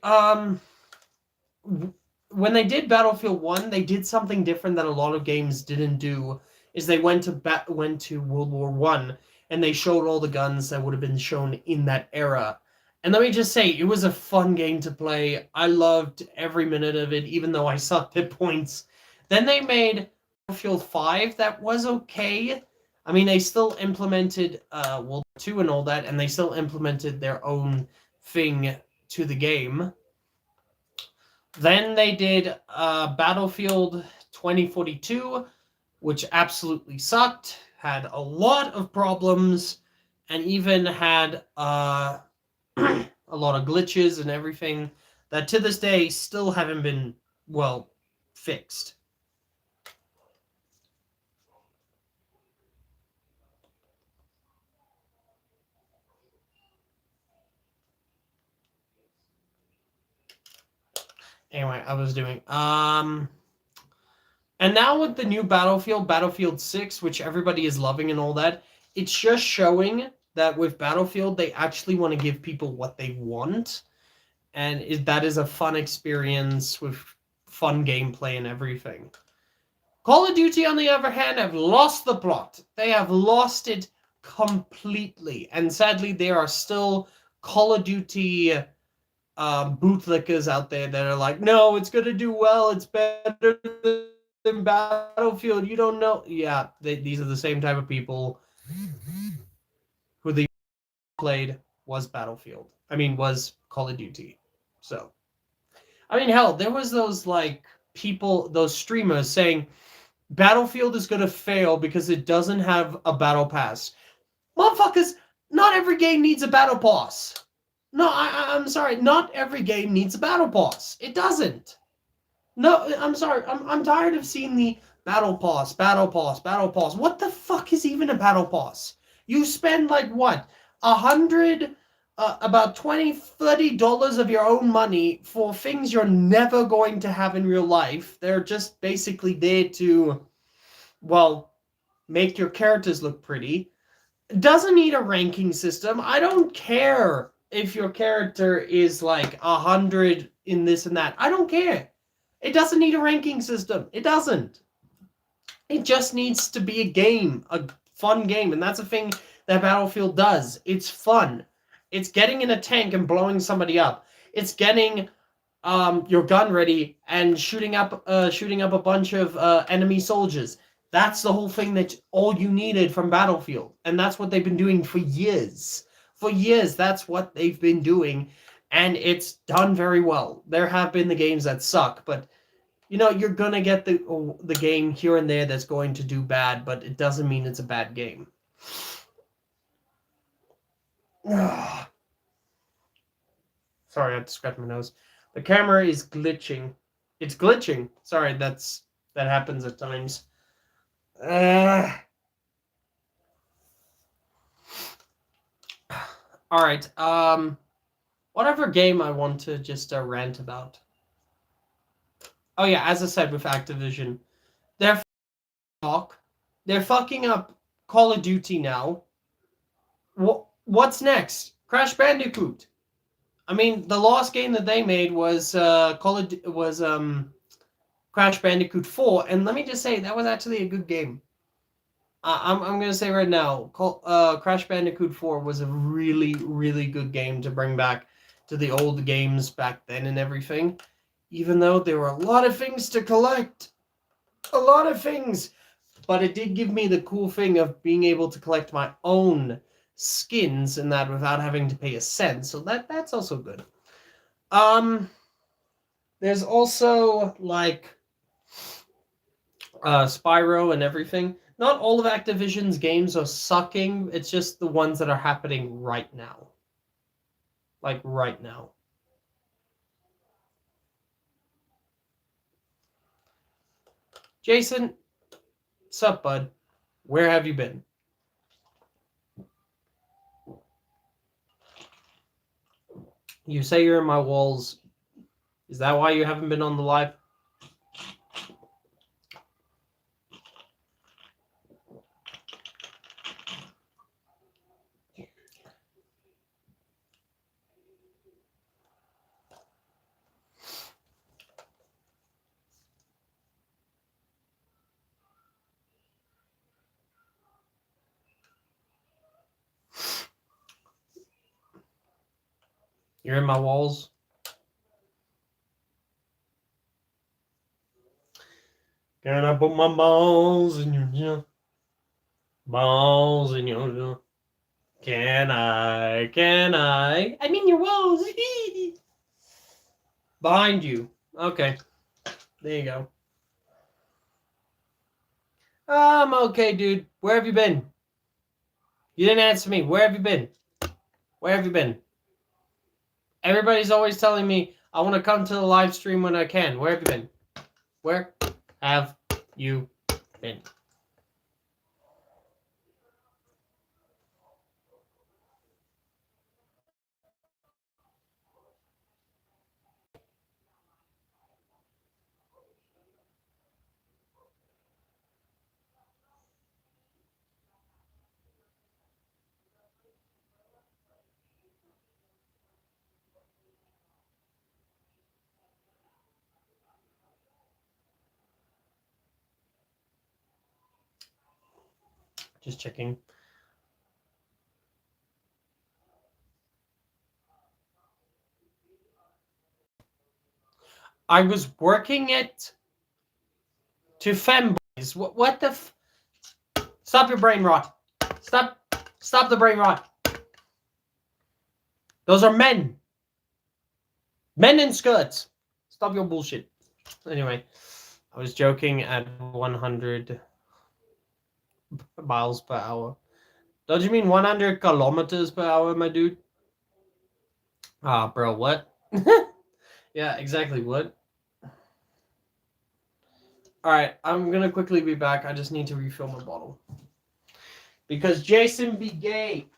when they did Battlefield 1, they did something different that a lot of games didn't do. Is they went to World War 1 and they showed all the guns that would have been shown in that era. And let me just say, it was a fun game to play. I loved every minute of it, even though I sucked at points. Then they made Battlefield 5 that was okay. I mean, they still implemented World War II and all that, and they still implemented their own thing to the game. Then they did Battlefield 2042, which absolutely sucked, had a lot of problems, and even had a lot of glitches and everything that to this day still haven't been, well, fixed. Anyway, I was doing and now with the new Battlefield 6, which everybody is loving and all that, it's just showing that with Battlefield, they actually want to give people what they want. And that is a fun experience with fun gameplay and everything. Call of Duty, on the other hand, have lost the plot. They have lost it completely. And sadly, there are still Call of Duty bootlickers out there that are like, no, it's going to do well. It's better than Battlefield. You don't know. Yeah, these are the same type of people who they played was Battlefield. I mean, was Call of Duty. So, I mean, hell, there was those like people, those streamers saying Battlefield is going to fail because it doesn't have a battle pass. Motherfuckers, not every game needs a battle pass. No, I'm sorry. Not every game needs a battle pass. It doesn't. No, I'm sorry. I'm tired of seeing the battle pass, battle pass, battle pass. What the fuck is even a battle pass? You spend like what? About $20-$30 of your own money for things you're never going to have in real life. They're just basically there to, well, make your characters look pretty. Doesn't need a ranking system. I don't care if your character is like 100 in this and that. I don't care. It doesn't need a ranking system. It doesn't. It just needs to be a game, a fun game, and that's a thing that Battlefield does. It's fun. It's getting in a tank and blowing somebody up. It's getting your gun ready and shooting up a bunch of enemy soldiers. That's the whole thing, that all you needed from Battlefield. And that's what they've been doing for years. For years, that's what they've been doing. And it's done very well. There have been the games that suck, but you know, you're going to get the game here and there that's going to do bad, but it doesn't mean it's a bad game. Sorry, I have to scratch my nose. The camera is glitching. It's glitching. Sorry, that happens at times. All right. Whatever game I want to just rant about. Oh yeah, as I said with Activision, they're they're fucking up Call of Duty now. What's next? Crash Bandicoot. I mean, the last game that they made was Crash Bandicoot 4, and let me just say that was actually a good game. I'm gonna say right now, Crash Bandicoot 4 was a really, really good game to bring back to the old games back then and everything. Even though there were a lot of things to collect, a lot of things, but it did give me the cool thing of being able to collect my own skins and that without having to pay a cent. So that's also good. There's also like Spyro and everything. Not all of Activision's games are sucking. It's just the ones that are happening right now. Like right now. Jason, sup, bud? Where have you been? You say you're in my walls. Is that why you haven't been on the live? You're in my walls? Can I put my balls in your balls in your Can I? Can I? I'm in your walls. Behind you. Okay. There you go. I'm okay, dude. Where have you been? You didn't answer me. Where have you been? Where have you been? Everybody's always telling me I want to come to the live stream when I can. Where have you been? Where have you been? Just checking. I was working it to femboys. What the Stop your brain rot. Stop the brain rot. Those are men. Men in skirts. Stop your bullshit. Anyway, I was joking at 100 miles per hour. Don't you mean 100 kilometers per hour, my dude? Ah, bro, what? Yeah, exactly, what? Alright, I'm gonna quickly be back. I just need to refill my bottle. Because Jason be gay.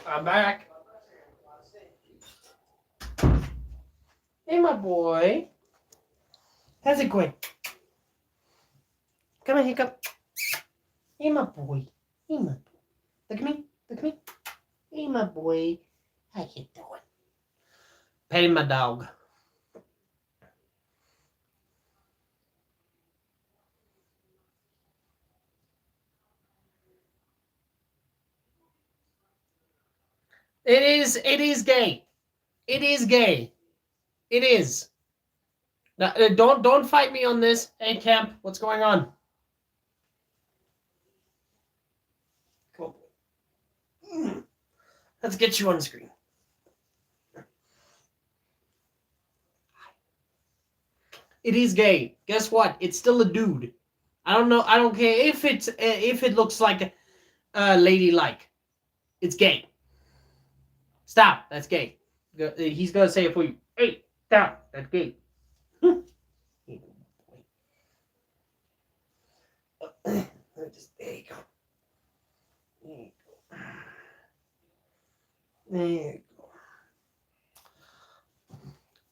I'm back. Hey, my boy. How's it going? Come on, Hiccup. Hey, my boy. Hey, my boy. Look at me. Look at me. Hey, my boy. How you doing? Petting my dog. It is gay. It is gay. It is. Now, don't fight me on this. Hey, Camp, what's going on? Cool. Let's get you on the screen. It is gay. Guess what? It's still a dude. I don't know. I don't care if it looks like ladylike. It's gay. Stop. That's gay. He's gonna say it for you. Hey, stop. That's gay. There you go. There you go. There you go.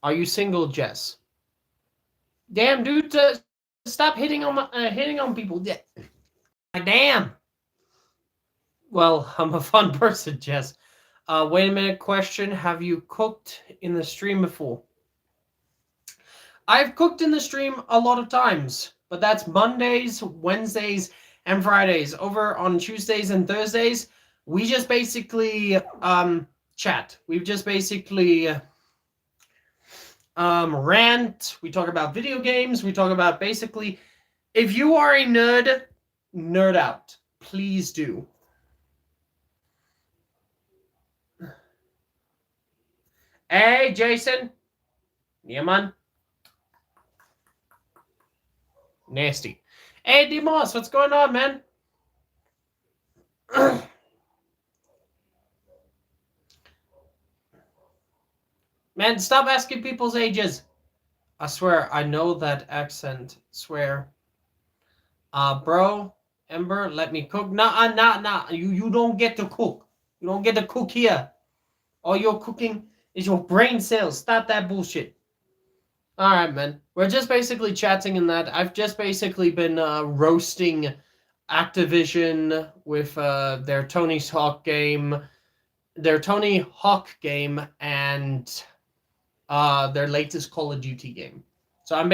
Are you single, Jess? Damn, dude! Stop hitting on people. Yeah. Damn. Well, I'm a fun person, Jess. Wait a minute. Question: have you cooked in the stream before? I've cooked in the stream a lot of times, but that's Mondays, Wednesdays, and Fridays. Over on Tuesdays and Thursdays, we just basically chat. We've just basically rant. We talk about video games. We talk about basically, if you are a nerd, nerd out. Please do. Hey, Jason. Yeah, man. Nasty. Hey, D-Moss, what's going on, man? Man, stop asking people's ages. I swear, I know that accent. Swear. Bro, Ember, let me cook. Nah. You don't get to cook. You don't get to cook here. All your cooking is your brain cells. Stop that bullshit. Alright, man. We're just basically chatting in that. I've just basically been roasting Activision with their Tony Hawk game. Their Tony Hawk game and their latest Call of Duty game. So I'm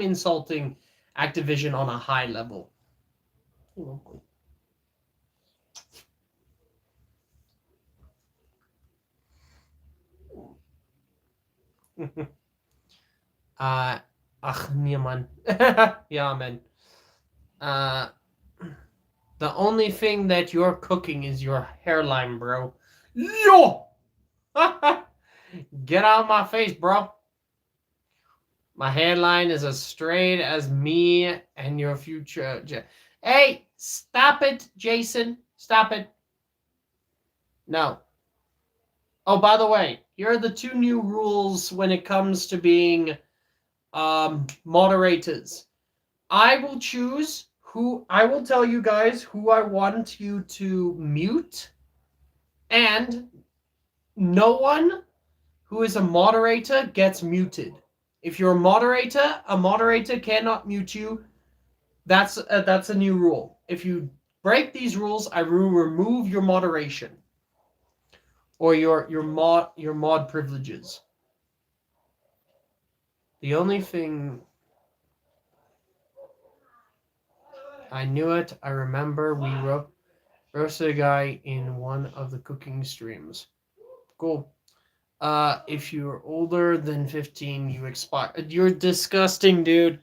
insulting Activision on a high level. Niemand. Yeah, man. The only thing that you're cooking is your hairline, bro. Yo! Get out of my face, bro. My hairline is as straight as me and your future. Hey, stop it, Jason. Stop it. No. Oh, by the way, here are the 2 new rules when it comes to being moderators. I will choose I will tell you guys who I want you to mute, and no one who is a moderator gets muted. If you're a moderator cannot mute you. That's a new rule. If you break these rules, I will remove your moderation or your mod privileges. The only thing I knew it. I remember we roasted a guy in one of the cooking streams. Cool. If you're older than 15, you expire. You're disgusting, dude.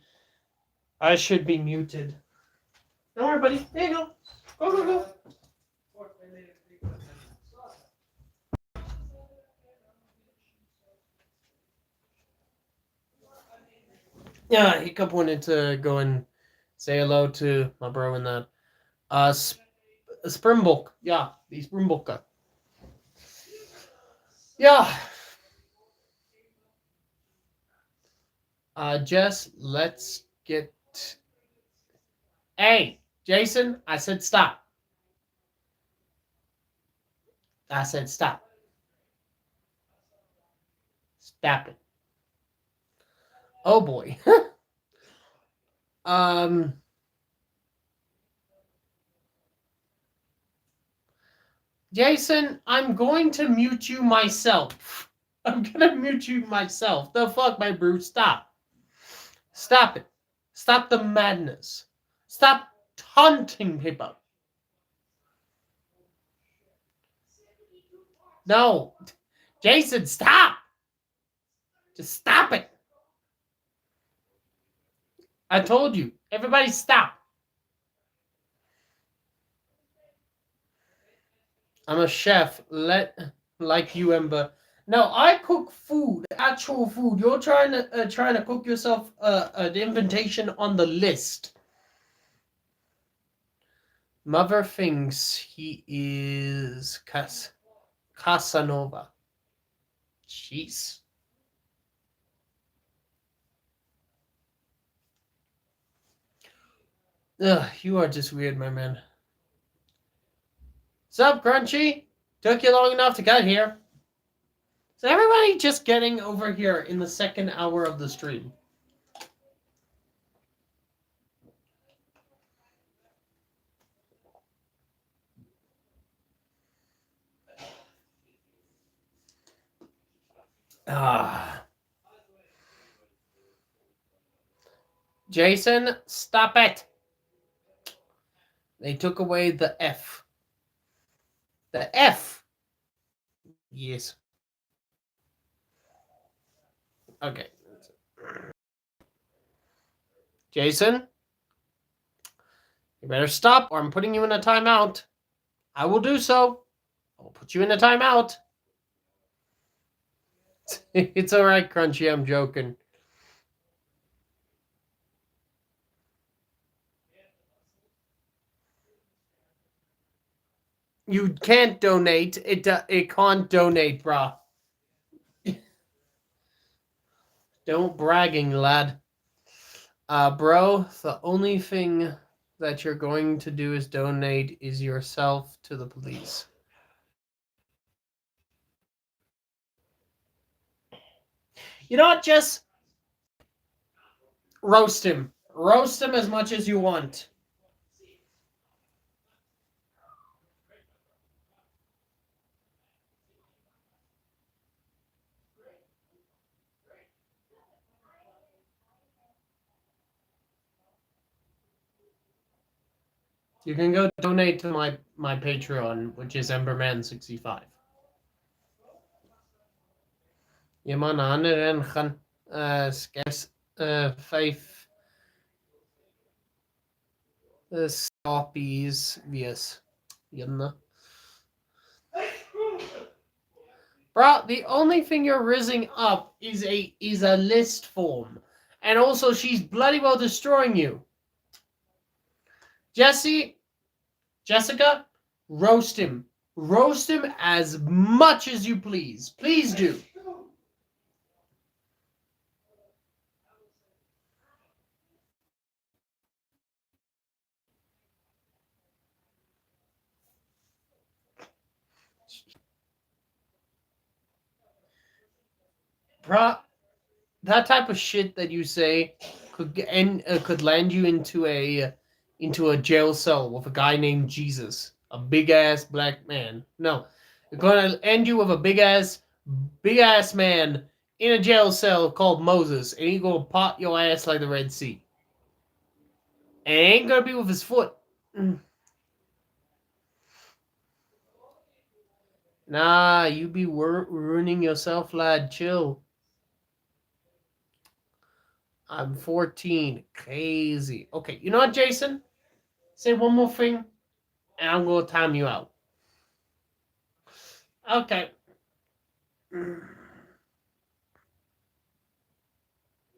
I should be muted. Don't worry, buddy. There you go. Go, go, go. Yeah, Hiccup wanted to go and say hello to my bro in that. Springbok. Yeah, the Springbok. Yeah. Jess, let's get... Hey, Jason, I said stop. I said stop. Stop it. Oh boy. Jason, I'm going to mute you myself. I'm gonna mute you myself. The fuck, my bro? Stop. Stop it. Stop the madness. Stop taunting people. No. Jason, stop. Just stop it. I told you. Everybody stop. I'm a chef. Like you, Ember. No, I cook food, actual food. You're trying to cook yourself an invitation on the list. Mother thinks he is Casanova. Jeez. Ugh, you are just weird, my man. Sup, Crunchy? Took you long enough to get here. Is everybody just getting over here in the second hour of the stream? Jason, stop it. They took away the F. The F. Yes. Okay. Jason, you better stop or I'm putting you in a timeout. I will do so. I will put you in a timeout. It's all right, Crunchy. I'm joking. You can't donate. It can't donate, brah. Don't bragging, lad. Bro, the only thing that you're going to do is donate is yourself to the police. You know what, just roast him. Roast him as much as you want. You can go donate to my Patreon, which is Emberman65. Je man anderen gaan skes 5 stoppies wees. Bro, the only thing you're rizzing up is a list form. And also she's bloody well destroying you. Jessica, roast him. Roast him as much as you please. Please do. Bruh, that type of shit that you say could land you into a jail cell with a guy named Jesus, a big ass black man. No, it's gonna end you with a big ass man in a jail cell called Moses, and he gonna pot your ass like the Red Sea. And it ain't gonna be with his foot. Nah, you be ruining yourself, lad. Chill. I'm 14. Crazy. Okay, you know what, Jason? Say one more thing, and I'm gonna time you out. Okay.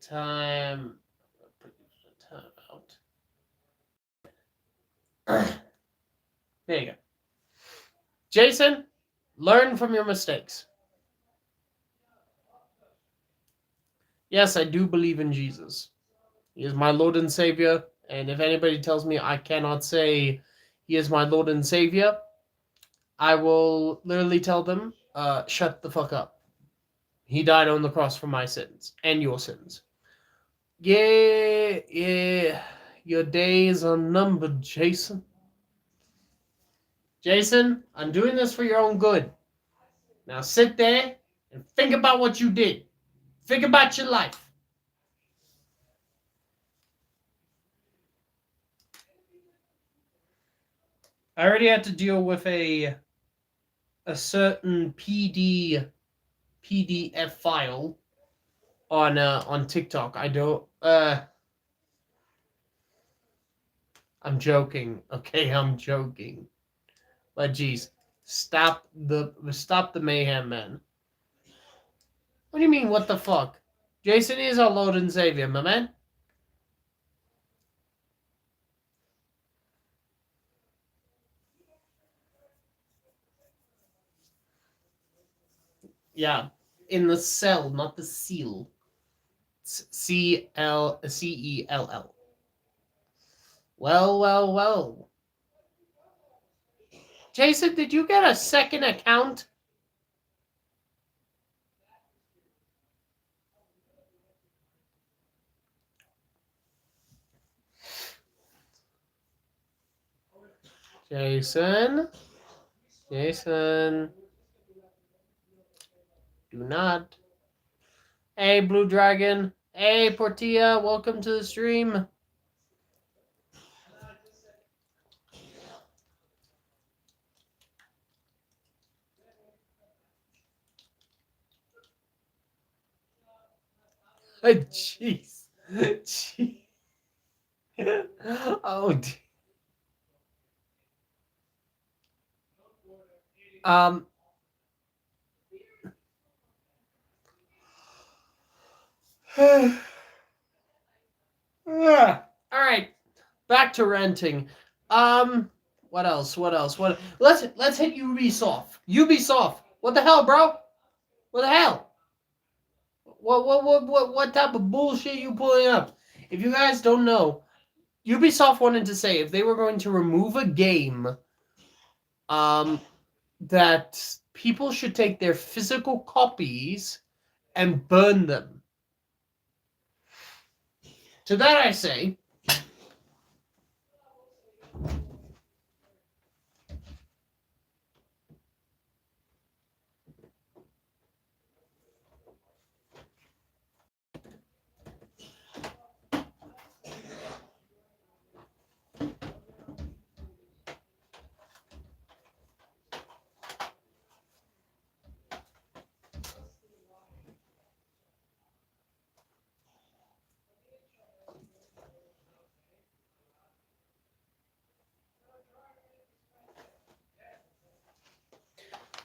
Time out. There you go. Jason, learn from your mistakes. Yes, I do believe in Jesus. He is my Lord and Savior. And if anybody tells me I cannot say he is my Lord and Savior, I will literally tell them, shut the fuck up. He died on the cross for my sins and your sins. Yeah. Your days are numbered, Jason. Jason, I'm doing this for your own good. Now sit there and think about what you did. Think about your life. I already had to deal with a certain PDF file on TikTok. I don't I'm joking. Okay, I'm joking. But geez, stop the mayhem, man. What do you mean, what the fuck? Jason is our Lord and Savior, my man. Yeah, in the cell, not the seal. CELL. Well. Jason, did you get a second account? Jason. Do not. Hey, Blue Dragon. Hey, Portilla. Welcome to the stream. Jeez. Oh, all right, back to renting. What else? Let's hit Ubisoft. What the hell, bro? What the hell? What type of bullshit you pulling up? If you guys don't know, Ubisoft wanted to say if they were going to remove a game, that people should take their physical copies and burn them. To that I say,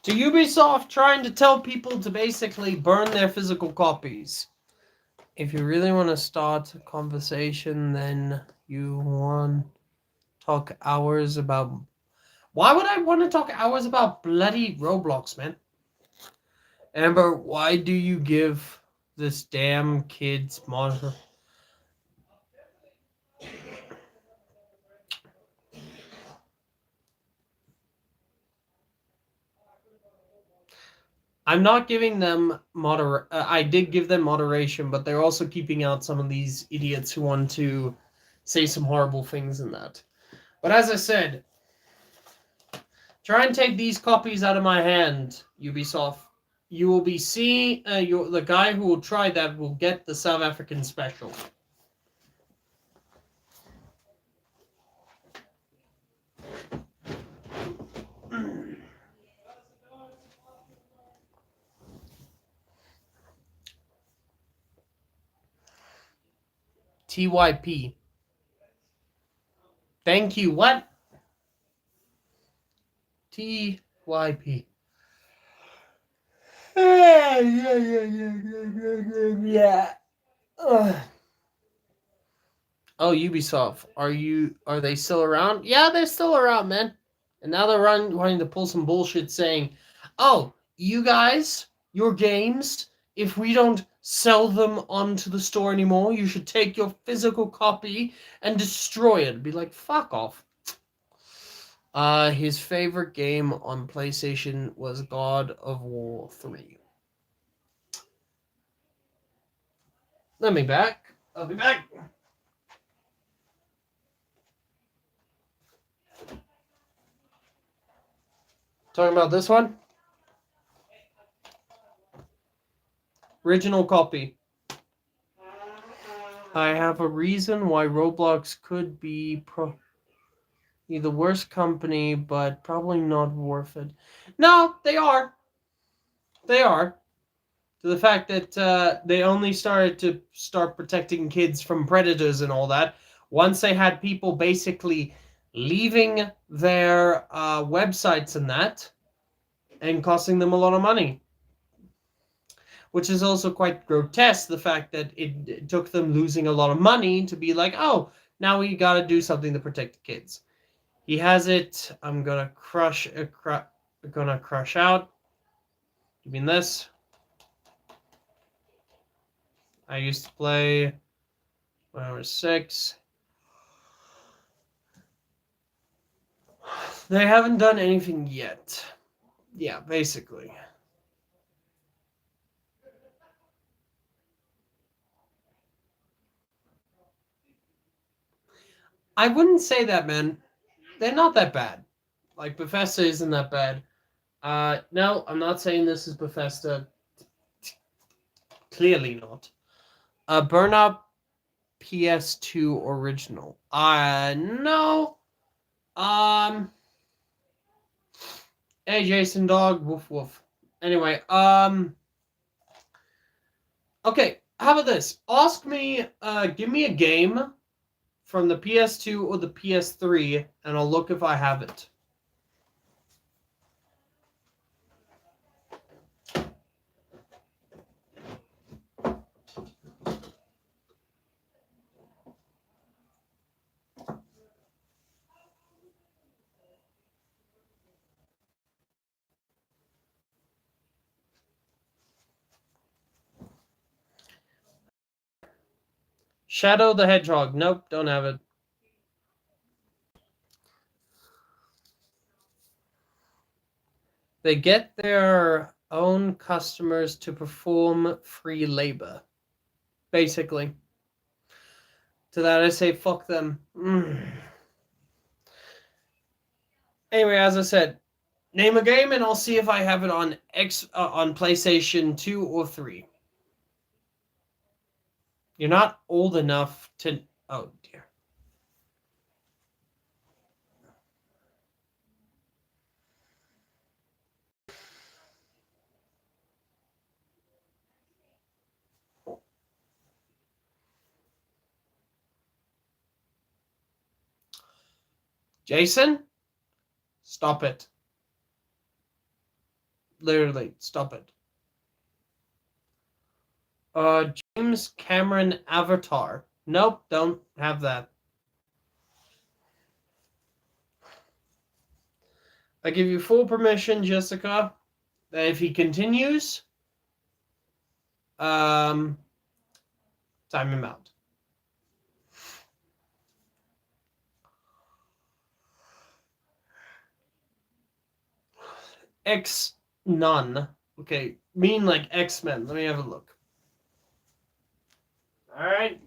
to Ubisoft trying to tell people to basically burn their physical copies. If you really want to start a conversation, then you want to talk hours about Why would I want to talk hours about bloody Roblox, man? Amber, why do you give this damn kid's monitor? I'm not giving them I did give them moderation, but they're also keeping out some of these idiots who want to say some horrible things in that. But as I said, try and take these copies out of my hand, Ubisoft. You will be seeing the guy who will try that will get the South African special. TYP. Thank you. What? TYP. Yeah. Ugh. Oh, Ubisoft. Are they still around? Yeah, they're still around, man. And now they're wanting to pull some bullshit saying, "Oh, you guys, your games, if we don't sell them onto the store anymore, you should take your physical copy and destroy it." Be like, "Fuck off." His favorite game on PlayStation was God of War 3. Let me back. I'll be back. Talking about this one? Original copy. I have a reason why Roblox could be the worst company, but probably not worth it. No, they are. They are. To the fact that they only started to start protecting kids from predators and all that once they had people basically leaving their websites and that and costing them a lot of money. Which is also quite grotesque, the fact that it took them losing a lot of money to be like, oh, now we gotta do something to protect the kids. He has it. I'm gonna crush out. You mean this? I used to play when I was 6. They haven't done anything yet. Yeah, basically. I wouldn't say that, man. They're not that bad. Like, Bethesda isn't that bad. No, I'm not saying this is Bethesda. Clearly not. Burnout PS2 original. No. Hey, Jason Dog. Woof woof. Anyway, okay. How about this? Give me a game from the PS2 or the PS3, and I'll look if I have it. Shadow the Hedgehog. Nope, don't have it. They get their own customers to perform free labor. Basically. To that I say, fuck them. Anyway, as I said, name a game and I'll see if I have it on on PlayStation 2 or 3. You're not old enough to... Oh, dear. Jason? Stop it. Literally, stop it. James Cameron Avatar. Nope, don't have that. I give you full permission, Jessica, that if he continues, time him out. X none. Okay, mean like X-Men. Let me have a look. All right,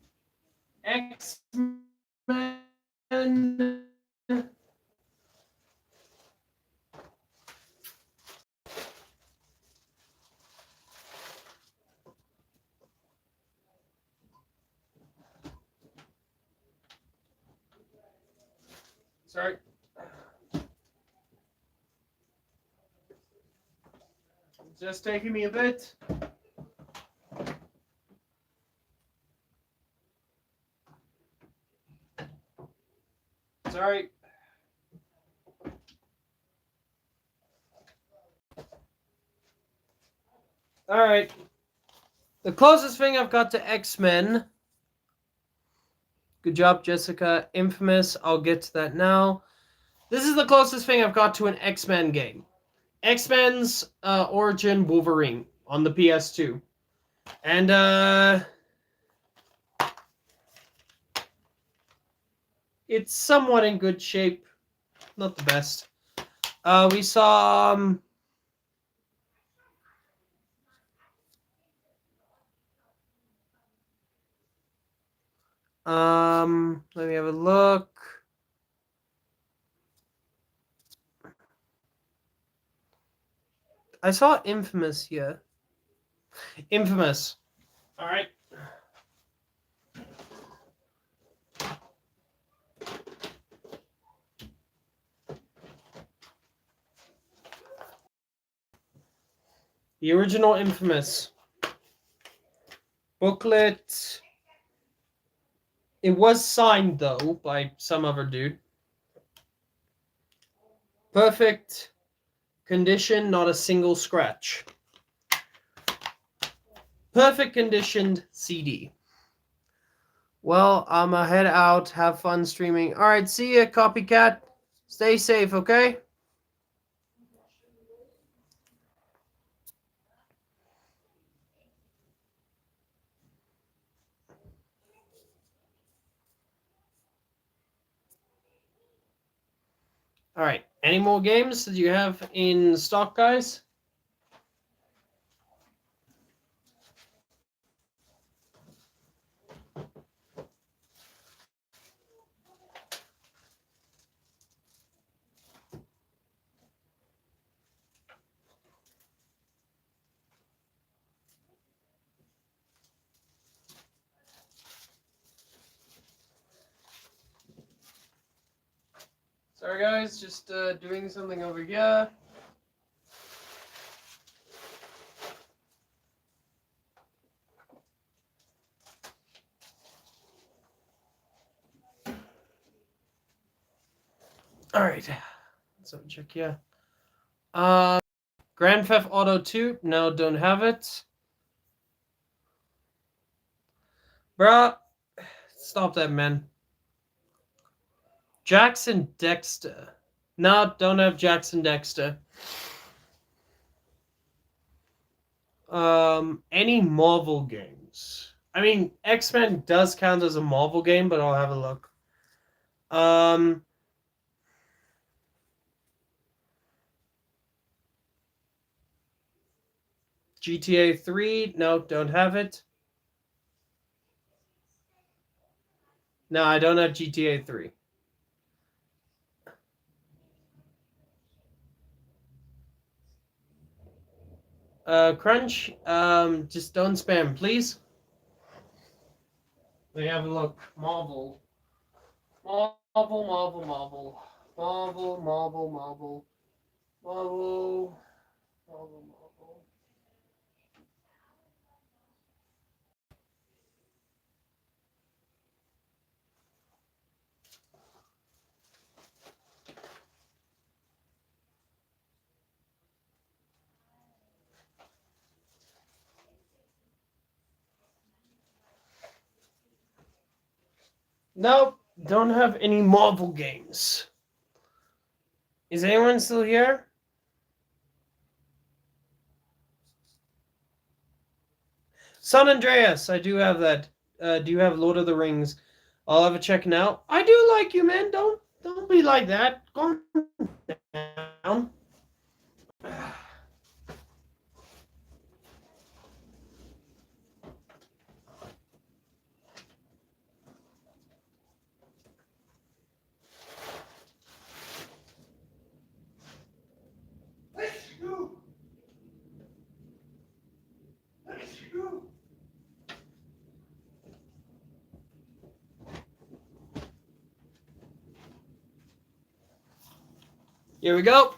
X-Men. Sorry. Just taking me a bit. Sorry. All right. The closest thing I've got to X-Men. Good job, Jessica. Infamous. I'll get to that now. This is the closest thing I've got to an X-Men game. X-Men's Origin Wolverine on the PS2. And it's somewhat in good shape. Not the best. We saw let me have a look. I saw Infamous here. Infamous. All right. The original Infamous booklet. It was signed though by some other dude. Perfect condition, not a single scratch. Perfect conditioned CD. Well, I'm gonna head out. Have fun streaming. All right, see ya, copycat. Stay safe, okay? All right. Any more games that you have in stock, guys? Sorry, guys. Just doing something over here. All right. So check here. Grand Theft Auto 2. No, don't have it. Bruh. Stop that, man. Jackson Dexter. No, don't have Jackson Dexter. Any Marvel games? I mean, X-Men does count as a Marvel game, but I'll have a look. GTA 3, no, don't have it. No, I don't have GTA 3. Crunch, just don't spam, please. Let me have a look. Marvel. Marvel, Marvel, Marvel. Marvel, Marvel, Marvel. Marvel. Marvel, Marvel. Nope, don't have any Marvel games. Is anyone still here? San Andreas, I do have that. Do you have Lord of the Rings? I'll have a check now. I do like you, man. Don't be like that. Calm down. Here we go.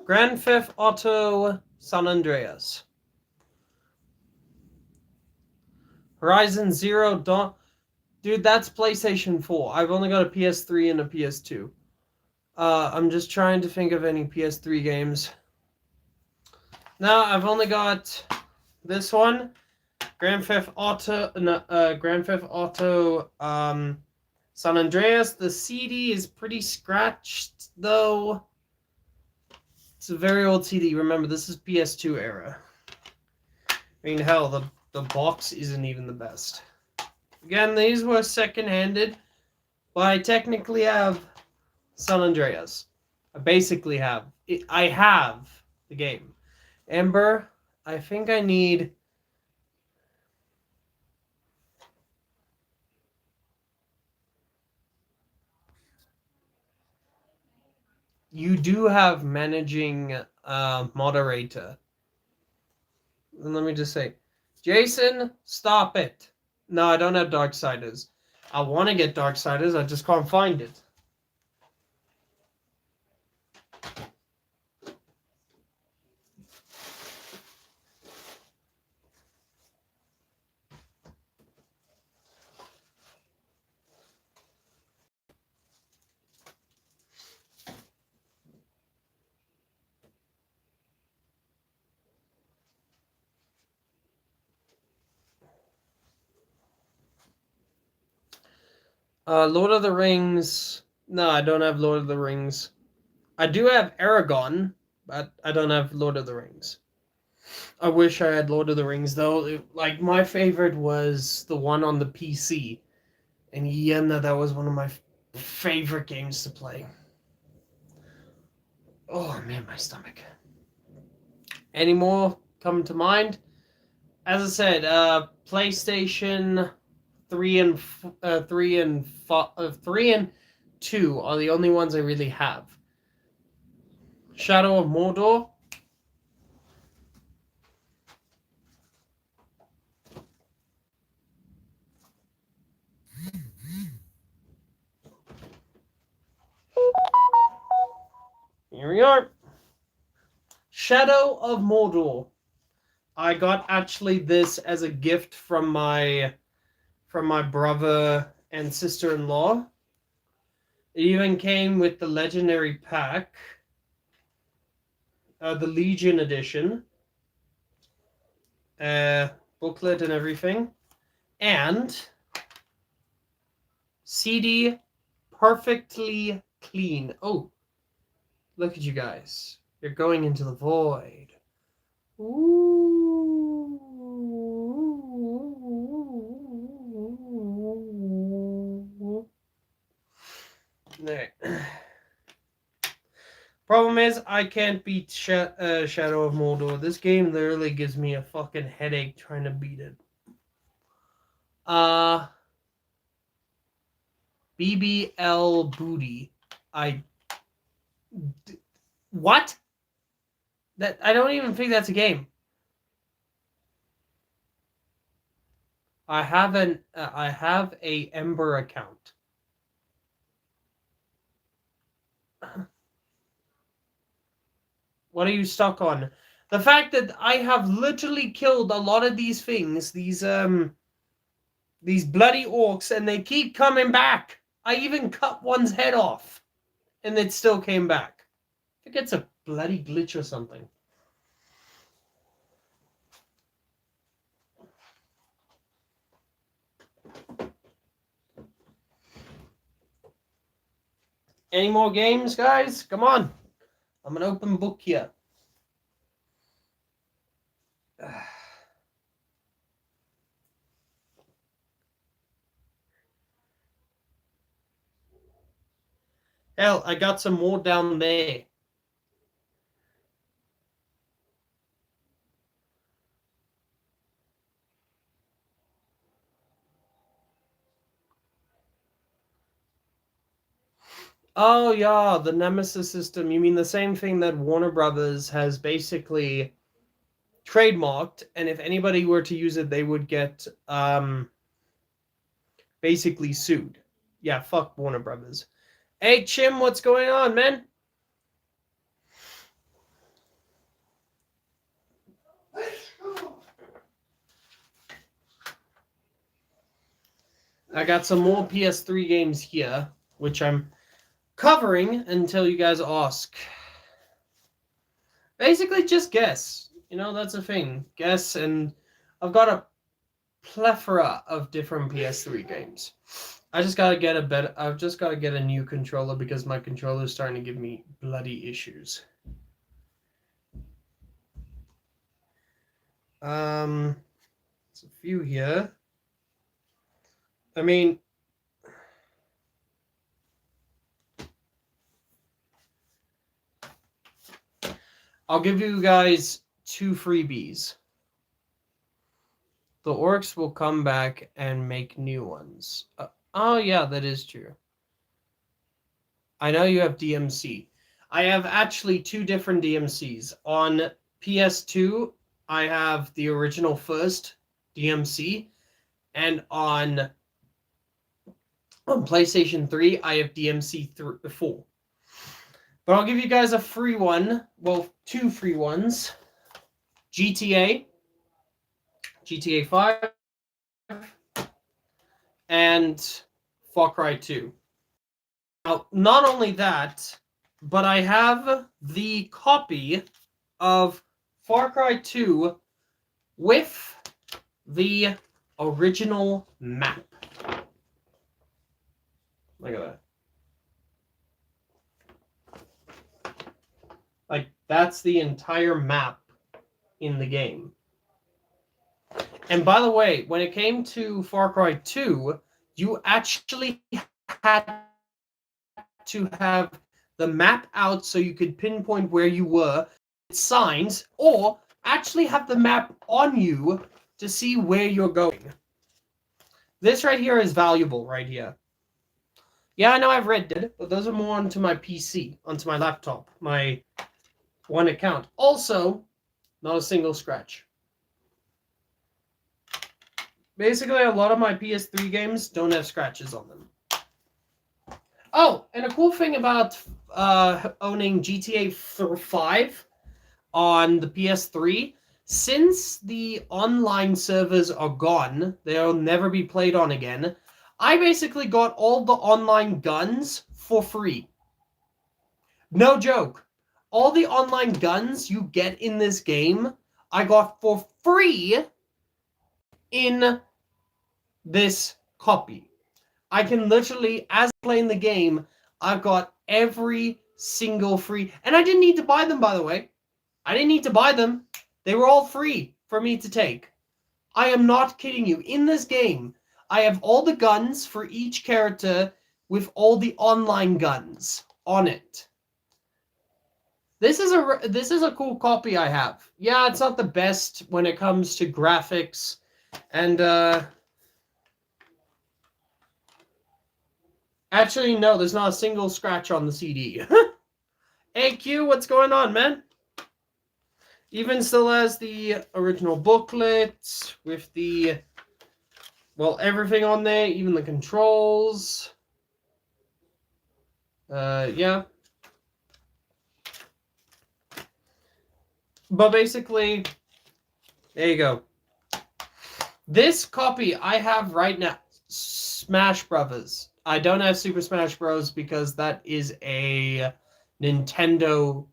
Grand Theft Auto San Andreas. Horizon Zero Dawn. Dude, that's PlayStation 4. I've only got a PS3 and a PS2. I'm just trying to think of any PS3 games. No, I've only got this one. Grand Theft Auto, San Andreas. The CD is pretty scratched, though. It's a very old CD. Remember, this is PS2 era. I mean, hell, the box isn't even the best. Again, these were second-handed, but I technically have San Andreas. I basically have. I have the game. Ember, I think I need... You do have managing moderator. And let me just say, Jason, stop it. No, I don't have Darksiders. I want to get Darksiders, I just can't find it. Lord of the Rings. No, I don't have Lord of the Rings. I do have Aragon, but I don't have Lord of the Rings. I wish I had Lord of the Rings, though. Like, my favorite was the one on the PC. And yeah, no, that was one of my favorite games to play. Oh, man, my stomach. Any more come to mind? As I said, PlayStation 3 and 3 and 2 are the only ones I really have. Shadow of Mordor. Here we are. Shadow of Mordor. I got actually this as a gift from my brother and sister-in-law. It even came with the legendary pack, the Legion edition, booklet and everything, and CD perfectly clean. Oh, look at you guys. You're going into the void. Ooh. Alright. Problem is, I can't beat Shadow of Mordor. This game literally gives me a fucking headache trying to beat it. BBL Booty. What? That I don't even think that's a game. I have a Ember account. What are you stuck on? The fact that I have literally killed a lot of these things, these bloody orcs, and they keep coming back. I even cut one's head off, and it still came back. I think it's a bloody glitch or something. Any more games, guys? Come on. I'm an open book here. Hell, I got some more down there. Oh, yeah, the Nemesis system. You mean the same thing that Warner Brothers has basically trademarked, and if anybody were to use it, they would get basically sued. Yeah, fuck Warner Brothers. Hey, Chim, what's going on, man? I got some more PS3 games here, which I'm covering until you guys ask. Basically, just guess. You know, that's a thing. Guess, and I've got a plethora of different PS3 games. I've just gotta get a new controller because my controller is starting to give me bloody issues. There's a few here. I mean, I'll give you guys 2 freebies. The orcs will come back and make new ones. Oh, yeah, that is true. I know you have DMC. I have actually 2 different DMCs. On PS2, I have the original first DMC, and on PlayStation 3, I have DMC 4. But I'll give you guys a free one. Well, 2 free ones. GTA 5, and Far Cry 2. Now, not only that, but I have the copy of Far Cry 2 with the original map. Look at that. Like, that's the entire map in the game. And by the way, when it came to Far Cry 2, you actually had to have the map out so you could pinpoint where you were, signs, or actually have the map on you to see where you're going. This right here is valuable right here. Yeah, I know I've Red Dead, but those are more onto my PC, onto my laptop, my one account. Also, not a single scratch. Basically, a lot of my PS3 games don't have scratches on them. Oh, and a cool thing about owning GTA 5 on the PS3, since the online servers are gone, they'll never be played on again, I basically got all the online guns for free. No joke. All the online guns you get in this game, I got for free in this copy. I can literally, as playing the game, I've got every single free, and I didn't need to buy them, by the way. I didn't need to buy them. They were all free for me to take. I am not kidding you. In this game, I have all the guns for each character with all the online guns on it. This is a cool copy I have. Yeah, it's not the best when it comes to graphics and actually no, there's not a single scratch on the CD. Hey Q, what's going on, man? Even still has the original booklet with the, well, everything on there, even the controls. Yeah. But basically, there you go. This copy I have right now, Smash Brothers. I don't have Super Smash Bros. Because that is a Nintendo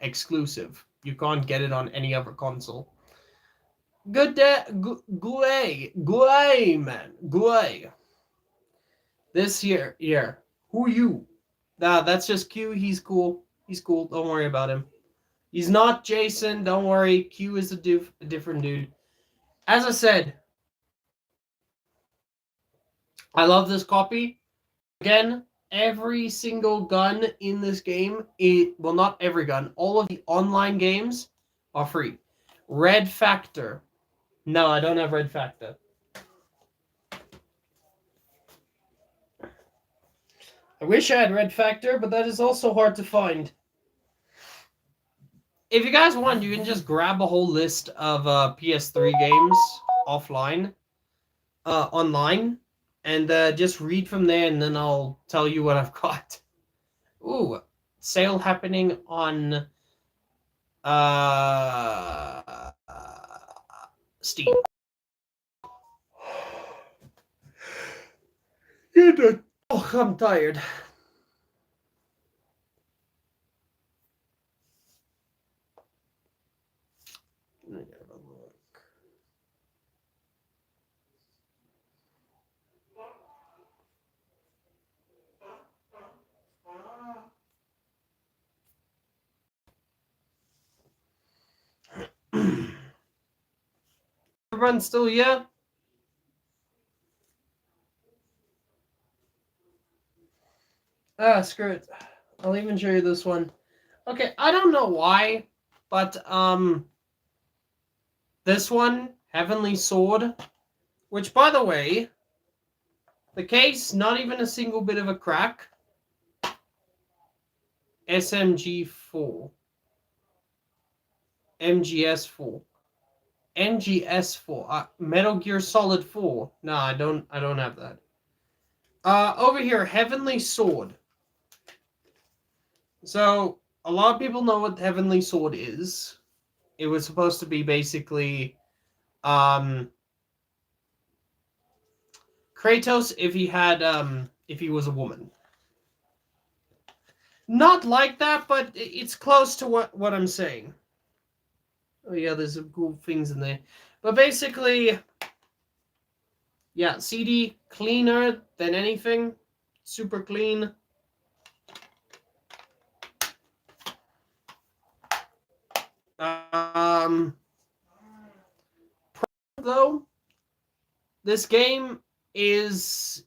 exclusive. You can't get it on any other console. Good day, Guay, man, Guay. This year, who you? Nah, that's just Q. He's cool. He's cool. Don't worry about him. He's not Jason. Don't worry. Q is a different dude. As I said, I love this copy. Again, every single gun in this game, well, not every gun, all of the online games are free. Red Factor. No, I don't have Red Factor. I wish I had Red Factor, but that is also hard to find. If you guys want, you can just grab a whole list of PS3 games offline, online, and just read from there, and then I'll tell you what I've got. Ooh, sale happening on Steam. Oh, I'm tired. Let me have a look. Everyone's still here? Ah, screw it. I'll even show you this one. Okay, I don't know why, but this one, Heavenly Sword, which by the way, the case, not even a single bit of a crack. SMG4. MGS4. NGS4. Metal Gear Solid 4. No, I don't have that. Over here, Heavenly Sword. So, a lot of people know what Heavenly Sword is. It was supposed to be basically Kratos if he was a woman. Not like that, but it's close to what I'm saying. Oh yeah, there's some cool things in there. But basically, yeah, CD cleaner than anything. Super clean. Though, this game is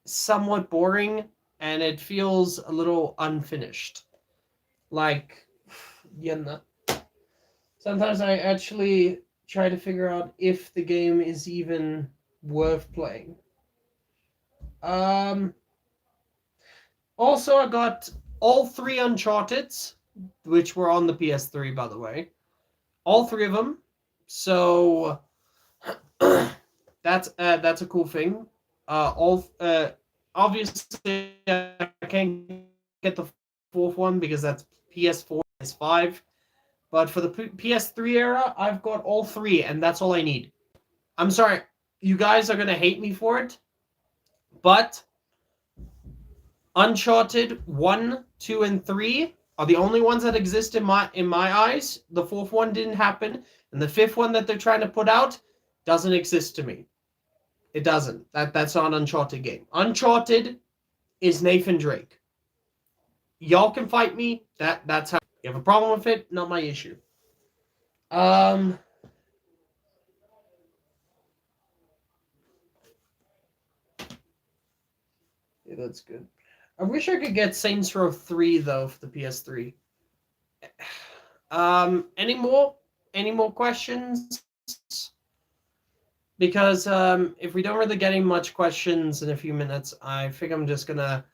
somewhat boring and it feels a little unfinished. Like, yeah, sometimes I actually try to figure out if the game is even worth playing. Also, I got all three Uncharted's, which were on the PS3, by the way. All three of them. So that's a cool thing. Obviously I can't get the fourth one because that's PS4, PS5. But for the PS3 era, I've got all three, and that's all I need. I'm sorry, you guys are gonna hate me for it, but Uncharted 1, 2, and 3 are the only ones that exist in my eyes. The fourth one didn't happen, and the fifth one that they're trying to put out doesn't exist to me. It doesn't. That's not an Uncharted game. Uncharted is Nathan Drake. Y'all can fight me. That's how. You have a problem with it? Not my issue. Yeah, that's good. I wish I could get Saints Row 3 though for the PS3. Any more questions? Because if we don't really get any much questions in a few minutes, I think I'm just gonna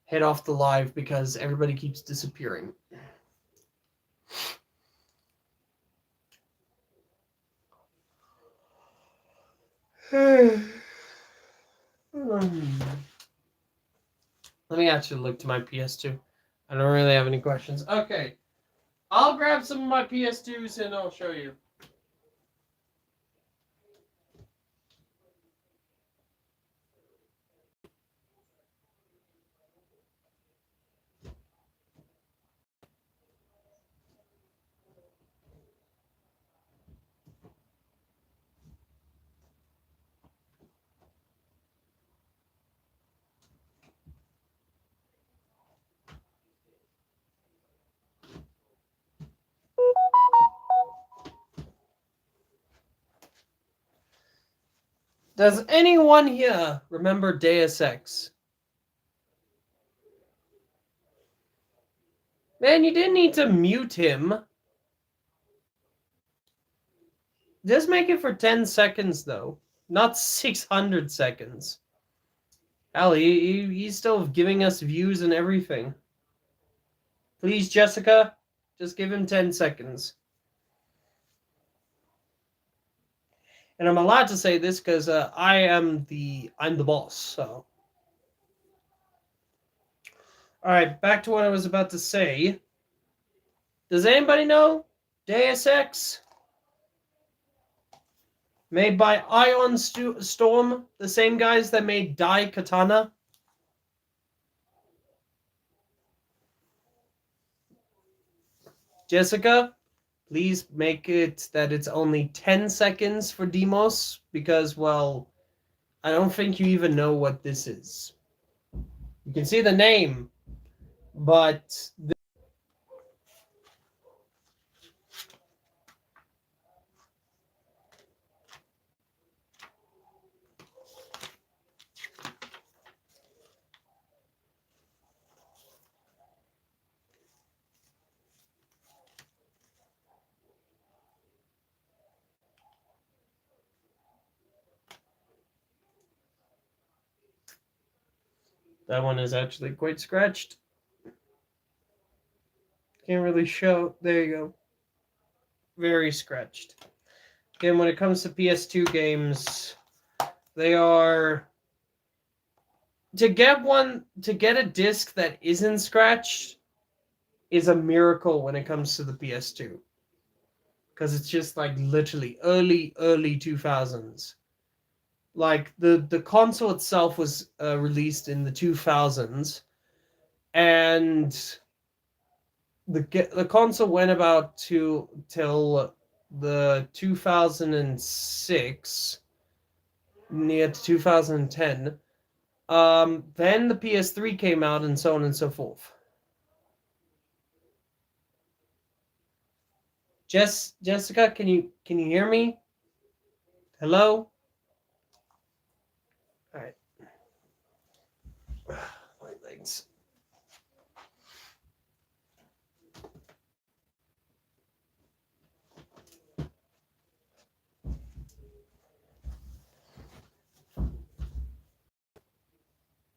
head off the live because everybody keeps disappearing. Let me actually look to my PS2. I don't really have any questions. Okay. I'll grab some of my PS2s and I'll show you. Does anyone here remember Deus Ex? Man, you didn't need to mute him. Just make it for 10 seconds, though. Not 600 seconds. Hell, he's still giving us views and everything. Please, Jessica, just give him 10 seconds. And I'm allowed to say this because I'm the boss, so. Alright, back to what I was about to say. Does anybody know Deus Ex? Made by Ion Storm, the same guys that made Dai Katana. Jessica, please make it that it's only 10 seconds for Demos, because, well, I don't think you even know what this is. You can see the name, but... That one is actually quite scratched. Can't really show. There you go. Very scratched. Again, when it comes to PS2 games, they are... To get a disc that isn't scratched is a miracle when it comes to the PS2. Because it's just like literally early 2000s. Like the console itself was released in the 2000s, and the console went about till the 2006, near to 2010. Then the PS3 came out, and so on and so forth. Jessica, can you hear me? Hello? All right. My legs.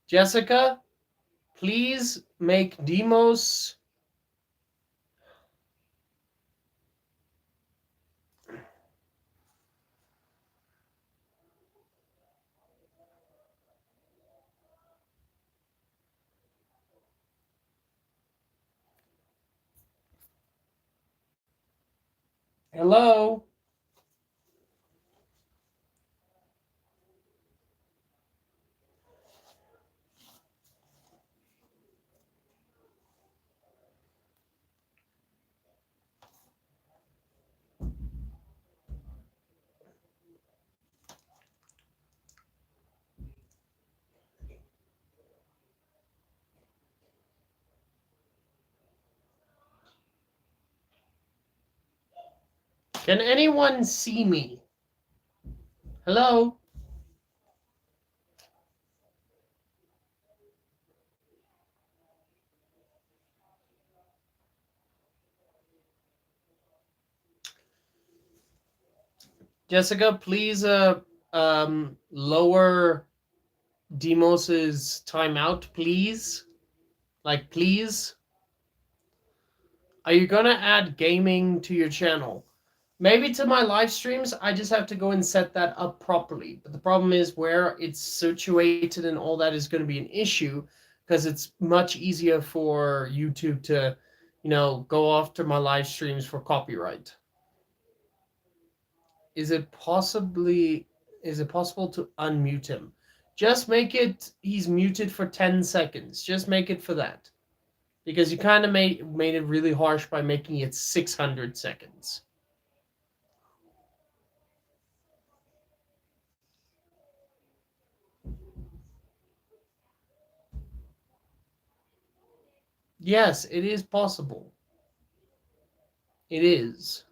Jessica, please make Demos. Hello? Can anyone see me? Hello? Jessica, please lower Demos's timeout, please. Like, please. Are you gonna add gaming to your channel? Maybe to my live streams, I just have to go and set that up properly. But the problem is where it's situated and all that is going to be an issue, because it's much easier for YouTube to, go after my live streams for copyright. Is it possible to unmute him? Just make it he's muted for 10 seconds. Just make it for that. Because you kind of made it really harsh by making it 600 seconds. Yes, it is possible. It is.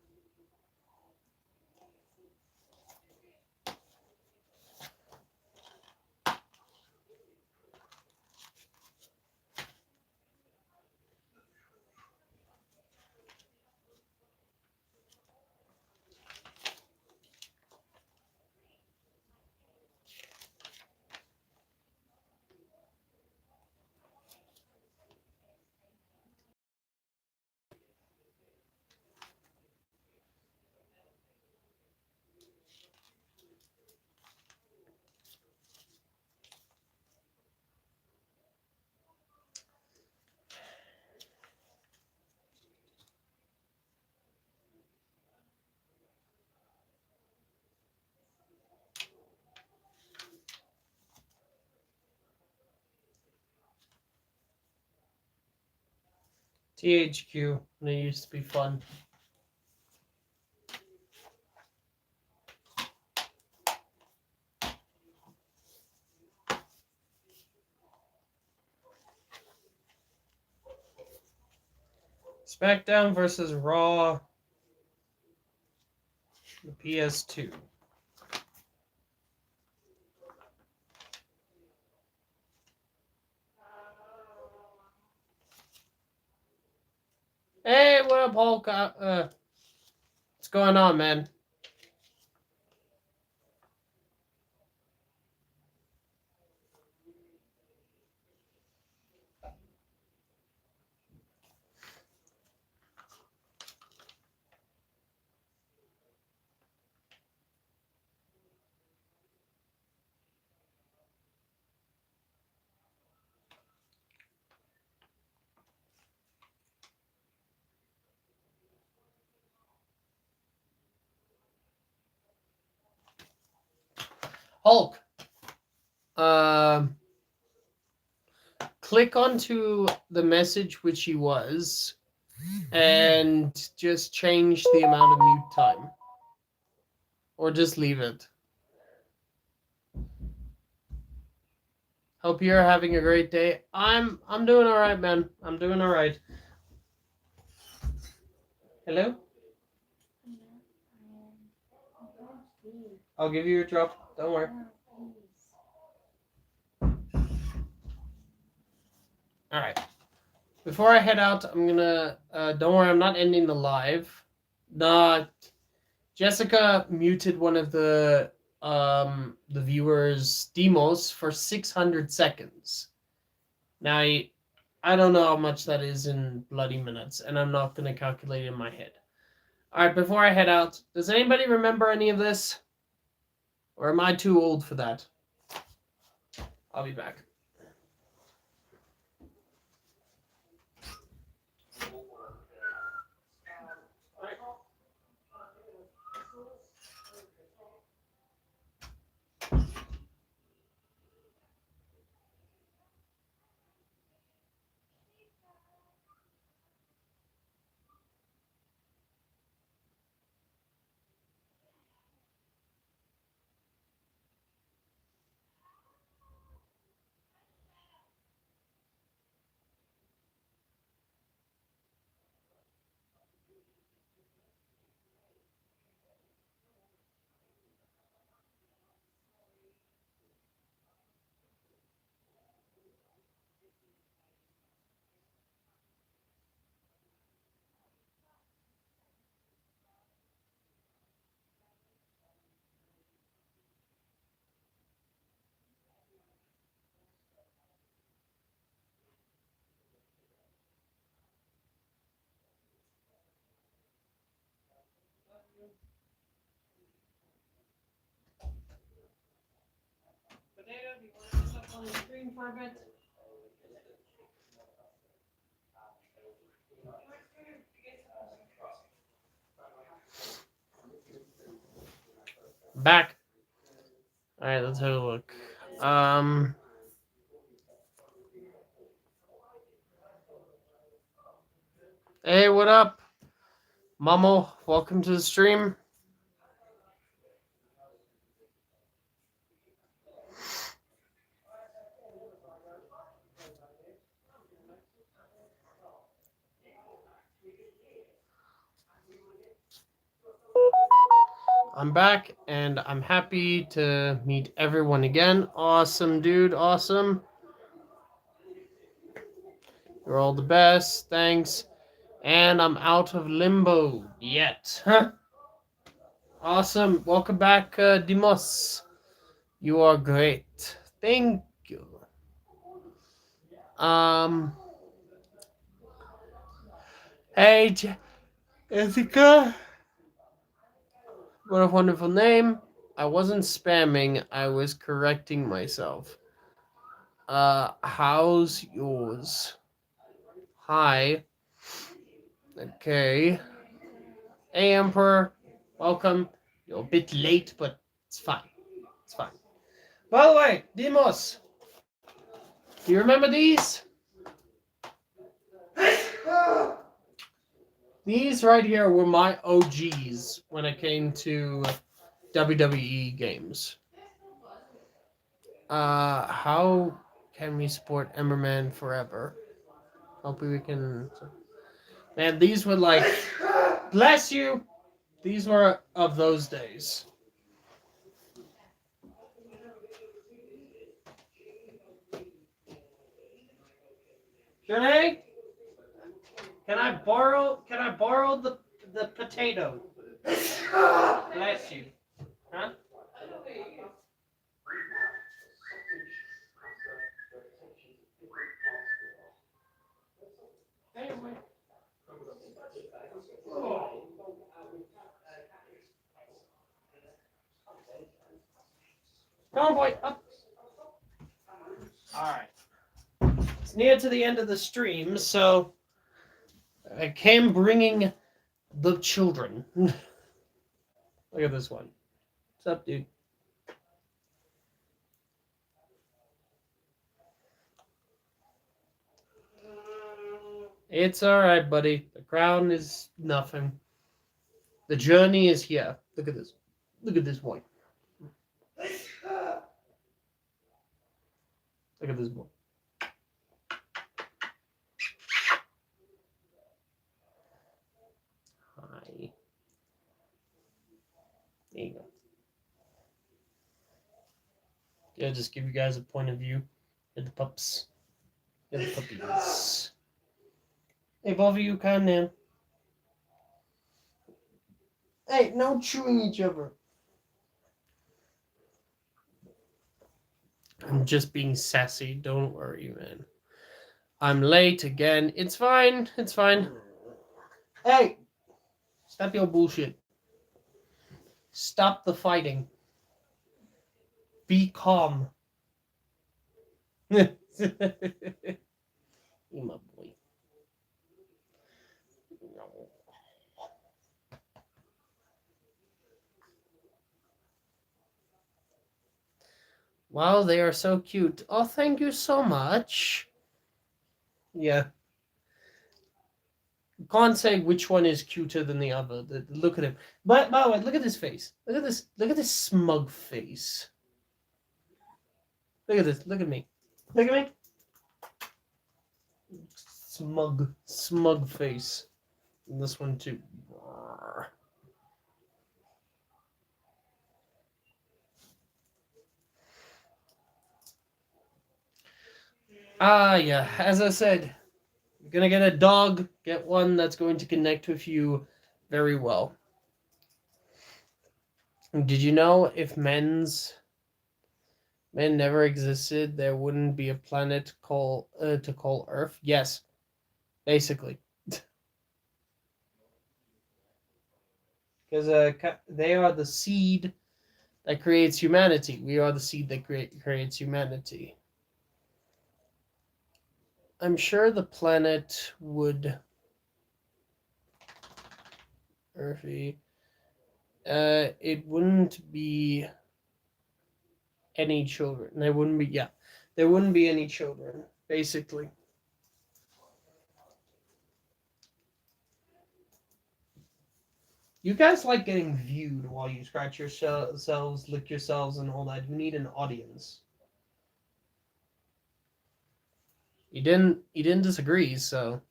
THQ. They used to be fun. SmackDown versus Raw. The PS2. Hey, what up, Hulk? What's going on, man? Hulk. Click onto the message which he was, and just change the amount of mute time, or just leave it. Hope you're having a great day. I'm doing all right, man. I'm doing all right. Hello? I'll give you a drop. Don't worry. All right. Before I head out, I'm gonna. Don't worry, I'm not ending the live. Not. Jessica muted one of the viewers' demos for 600 seconds. Now, I don't know how much that is in bloody minutes, and I'm not gonna calculate it in my head. All right, before I head out, does anybody remember any of this? Or am I too old for that? I'll be back. Potato, do you want to sit up on the screen for a bit? Back. All right, let's have a look. Hey, what up? Mamo, welcome to the stream. I'm back, and I'm happy to meet everyone again. Awesome, dude. Awesome. You're all the best. Thanks. And I'm out of limbo yet. Huh? Awesome. Welcome back, Dimos. You are great. Thank you. Hey, Jessica. What a wonderful name. I wasn't spamming. I was correcting myself. How's yours? Hi. Okay. Hey, Emperor. Welcome. You're a bit late, but it's fine. It's fine. By the way, Demos, do you remember these? These right here were my OGs when it came to WWE games. How can we support Emberman forever? Hopefully we can. Man, these were like, bless you. These were of those days. Janae, can I borrow the potato? Bless you. Huh? Come on, boy, up. Alright. It's near to the end of the stream, so I came bringing the children. Look at this one. What's up, dude? It's alright, buddy. The crown is nothing. The journey is here. Look at this. Look at this boy. Look at this boy. Hi. There you go. Yeah, just give you guys a point of view. Get the pups. Get the puppies. Hey, both of you, calm down. Hey, no chewing each other. I'm just being sassy. Don't worry, man. I'm late again. It's fine. It's fine. Hey, stop your bullshit. Stop the fighting. Be calm. You my boy. Wow, they are so cute. Oh, thank you so much. Yeah. Can't say which one is cuter than the other. Look at him. But by the way, look at his face. Look at this. Look at this smug face. Look at this. Look at me. Look at me. Smug face. And this one too. Yeah. As I said, you're gonna get a dog. Get one that's going to connect with you very well. Did you know if men never existed, there wouldn't be a planet to call Earth? Yes, basically. Because they are the seed that creates humanity. We are the seed that creates humanity. I'm sure the planet would... Earthy. It wouldn't be any children. There wouldn't be any children, basically. You guys like getting viewed while you scratch yourselves, lick yourselves, and all that. You need an audience. You didn't disagree, so.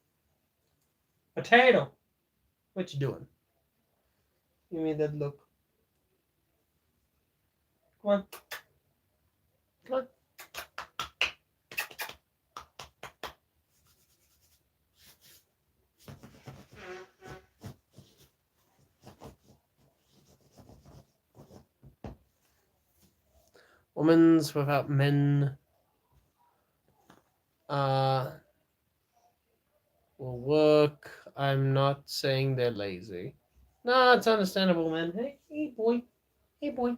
Potato, what you doing? Give me that look. Come on. Come on. Women's without men will work. I'm not saying they're lazy. No, it's understandable, man. Hey, boy. Hey, boy.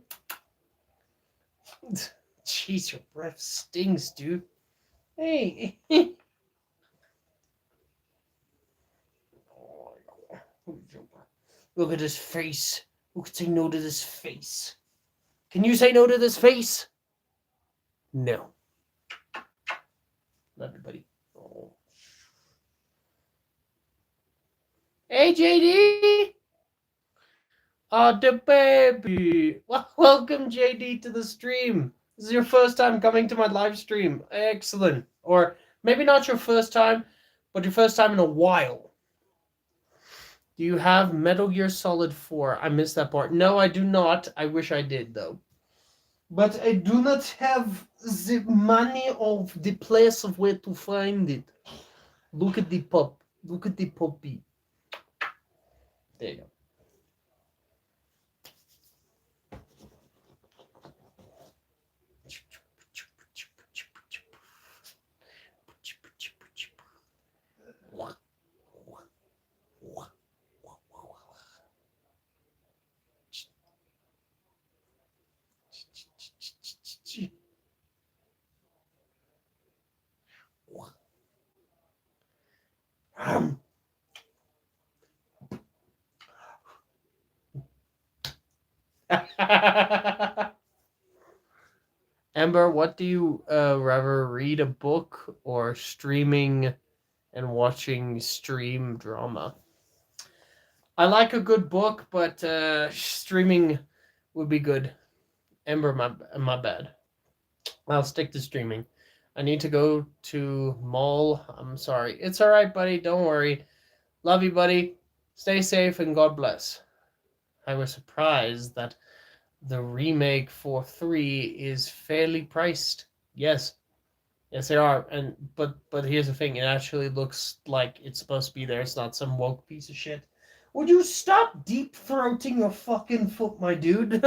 Jeez, your breath stinks, dude. Hey. Look at his face. Who could say no to this face? Can you say no to this face? No. Love you, buddy. Oh. Hey, Hey, JD. The baby. Welcome, JD, to the stream. This is your first time coming to my live stream. Excellent. Or maybe not your first time, but your first time in a while. Do you have Metal Gear Solid 4? I missed that part. No, I do not. I wish I did, though. But I do not have the money of the place of where to find it. Look at the pup. Look at the puppy. There you go. Amber, what do you rather read, a book or streaming and watching stream drama? I like a good book, but streaming would be good. Amber, my bad. I'll stick to streaming. I need to go to mall. I'm sorry. It's all right, buddy. Don't worry. Love you, buddy. Stay safe and God bless. I was surprised that the remake for 3 is fairly priced. Yes. Yes, they are. But here's the thing. It actually looks like it's supposed to be there. It's not some woke piece of shit. Would you stop deep-throating your fucking foot, my dude?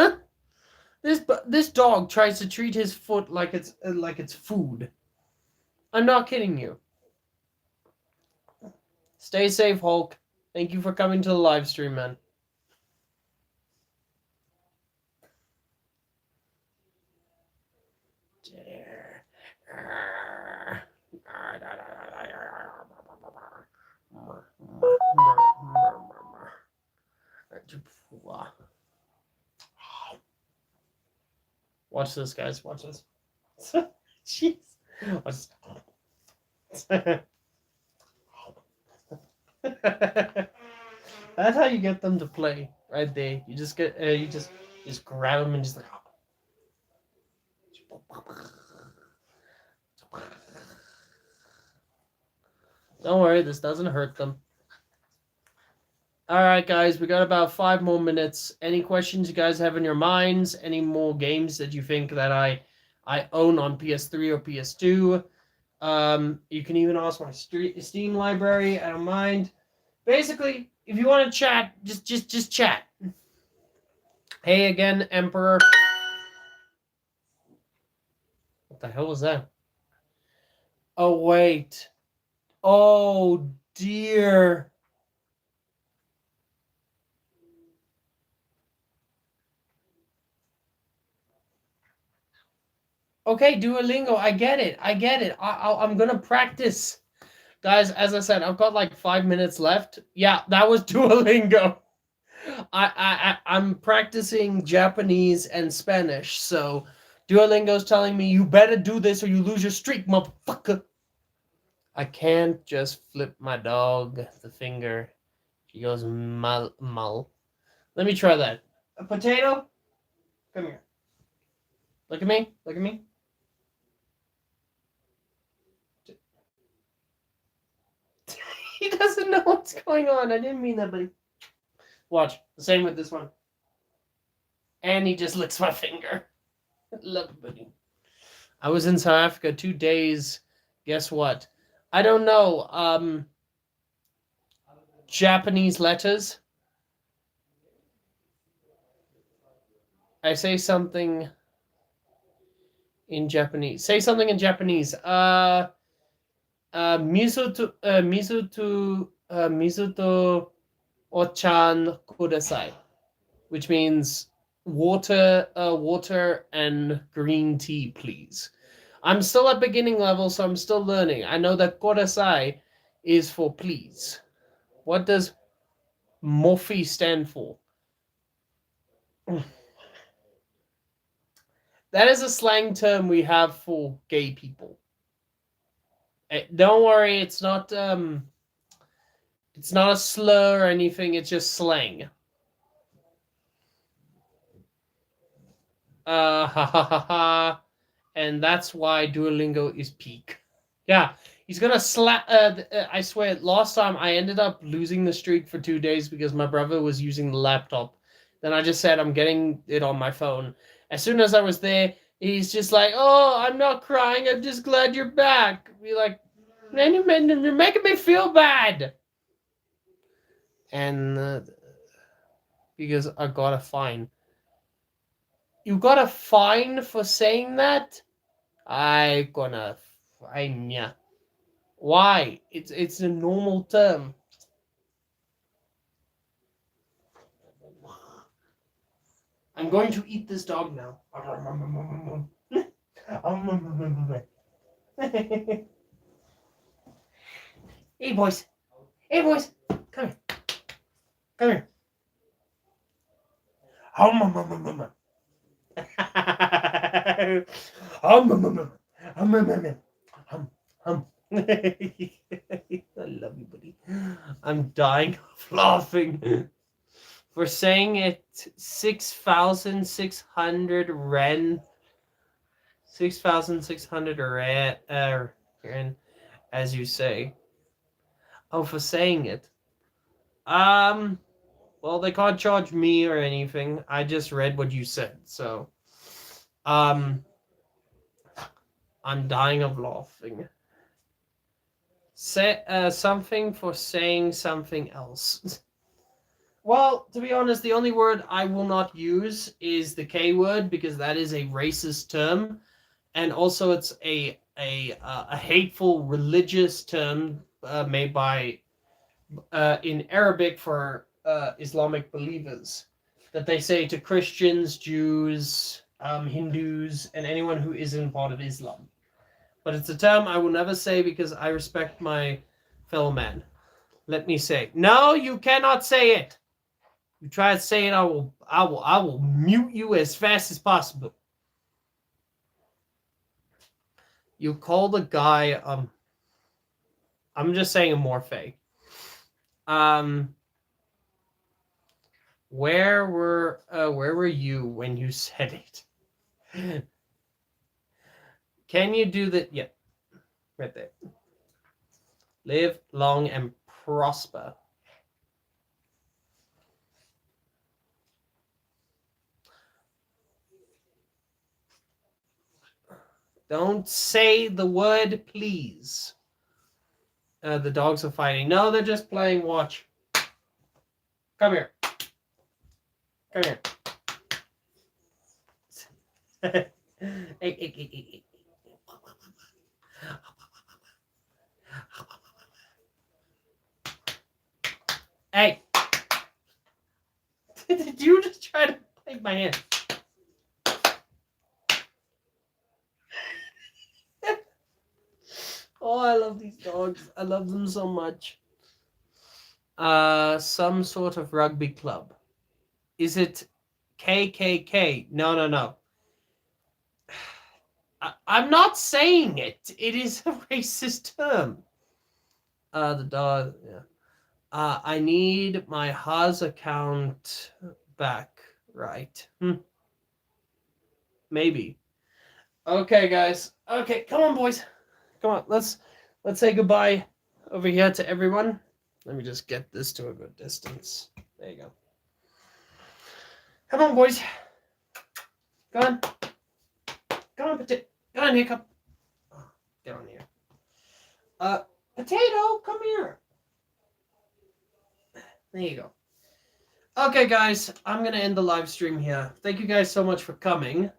This dog tries to treat his foot like it's food. I'm not kidding you. Stay safe, Hulk. Thank you for coming to the live stream, man. Watch this, guys. Watch this. Jeez. Watch this. That's how you get them to play, right there. You just get, you just grab them and just like. Don't worry, this doesn't hurt them. All right, guys, we got about 5 more minutes. Any questions you guys have in your minds? Any more games that you think that I own on PS3 or PS2? You can even ask my Steam library. I don't mind. Basically, if you want to chat, just chat. Hey again, Emperor. What the hell was that? Oh wait. Oh dear. Okay, Duolingo. I get it. I'm gonna practice. Guys, as I said, I've got like 5 minutes left. Yeah, that was Duolingo. I'm practicing Japanese and Spanish, so Duolingo's telling me you better do this or you lose your streak, motherfucker. I can't just flip my dog the finger. She goes mal. Let me try that. A potato? Come here. Look at me. Look at me. He doesn't know what's going on. I didn't mean that, buddy. Watch. The same with this one. And he just licks my finger. Love it, buddy. I was in South Africa 2 days. Guess what? I don't know. Japanese letters. I say something in Japanese. Say something in Japanese. Mizuto ochan kudasai, which means water and green tea, please. I'm still at beginning level, so I'm still learning. I know that kudasai is for please. What does mofi stand for? That is a slang term we have for gay people. Don't worry, it's not It's not a slur or anything. It's just slang. Ha ha ha ha. And that's why Duolingo is peak. Yeah, he's gonna slap. I swear, last time I ended up losing the streak for 2 days because my brother was using the laptop. Then I just said I'm getting it on my phone. As soon as I was there, he's just like, "Oh, I'm not crying. I'm just glad you're back." Be like, "Man, you're making me feel bad." And because I got a fine. You got a fine for saying that? I gonna fine ya. Why? It's a normal term. I'm going to eat this dog now. Hey boys. Hey boys. Come here. Come here. I love you, buddy. I'm dying of laughing. For saying it 6,600 Ren. 6,600 Ren, as you say. Oh, for saying it. Well, they can't charge me or anything. I just read what you said, so. I'm dying of laughing. Say something for saying something else. Well, to be honest, the only word I will not use is the K word because that is a racist term, and also it's a hateful religious term made by in Arabic for Islamic believers that they say to Christians, Jews, Hindus, and anyone who isn't part of Islam. But it's a term I will never say because I respect my fellow man. Let me say, no, you cannot say it. You try to say it, I will mute you as fast as possible. You call the guy I'm just saying a morphe. Where were you when you said it? Can you do that? Yeah. Right there. Live long and prosper. Don't say the word please. The dogs are fighting. No, they're just playing watch. Come here. Come here. Hey. Hey. Did you just try to take my hand? Oh, I love these dogs. I love them so much. Some sort of rugby club. Is it KKK? No. I'm not saying it. It is a racist term. The dog. Yeah. I need my Haas account back. Right. Maybe. Okay, guys. Okay, come on, boys. Come on. Let's say goodbye over here to everyone. Let me just get this to a good distance. There you go. Come on, boys. Go on. Come on, Potato. Come on, Hiccup. Oh, get on here. Potato, come here. There you go. Okay, guys. I'm going to end the live stream here. Thank you guys so much for coming.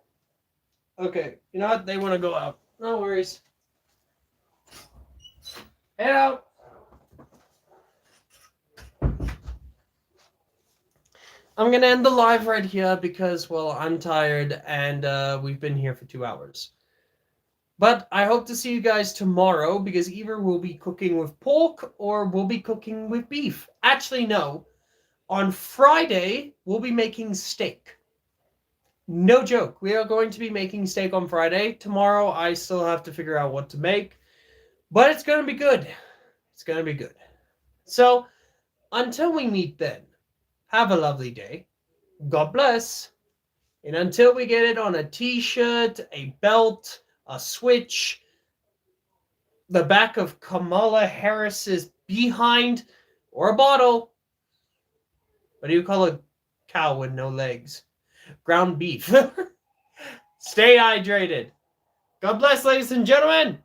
Okay. You know what? They want to go out. No worries. Head out. I'm going to end the live right here because, well, I'm tired and we've been here for 2 hours. But I hope to see you guys tomorrow because either we'll be cooking with pork or we'll be cooking with beef. Actually, no. On Friday, we'll be making steak. No joke. We are going to be making steak on Friday. Tomorrow, I still have to figure out what to make. But it's going to be good. It's going to be good. So, Until we meet then, have a lovely day. God bless. And until we get it on a t-shirt, a belt, a switch, the back of Kamala Harris's behind, or a bottle. What do you call a cow with no legs? Ground beef. Stay hydrated. God bless, ladies and gentlemen.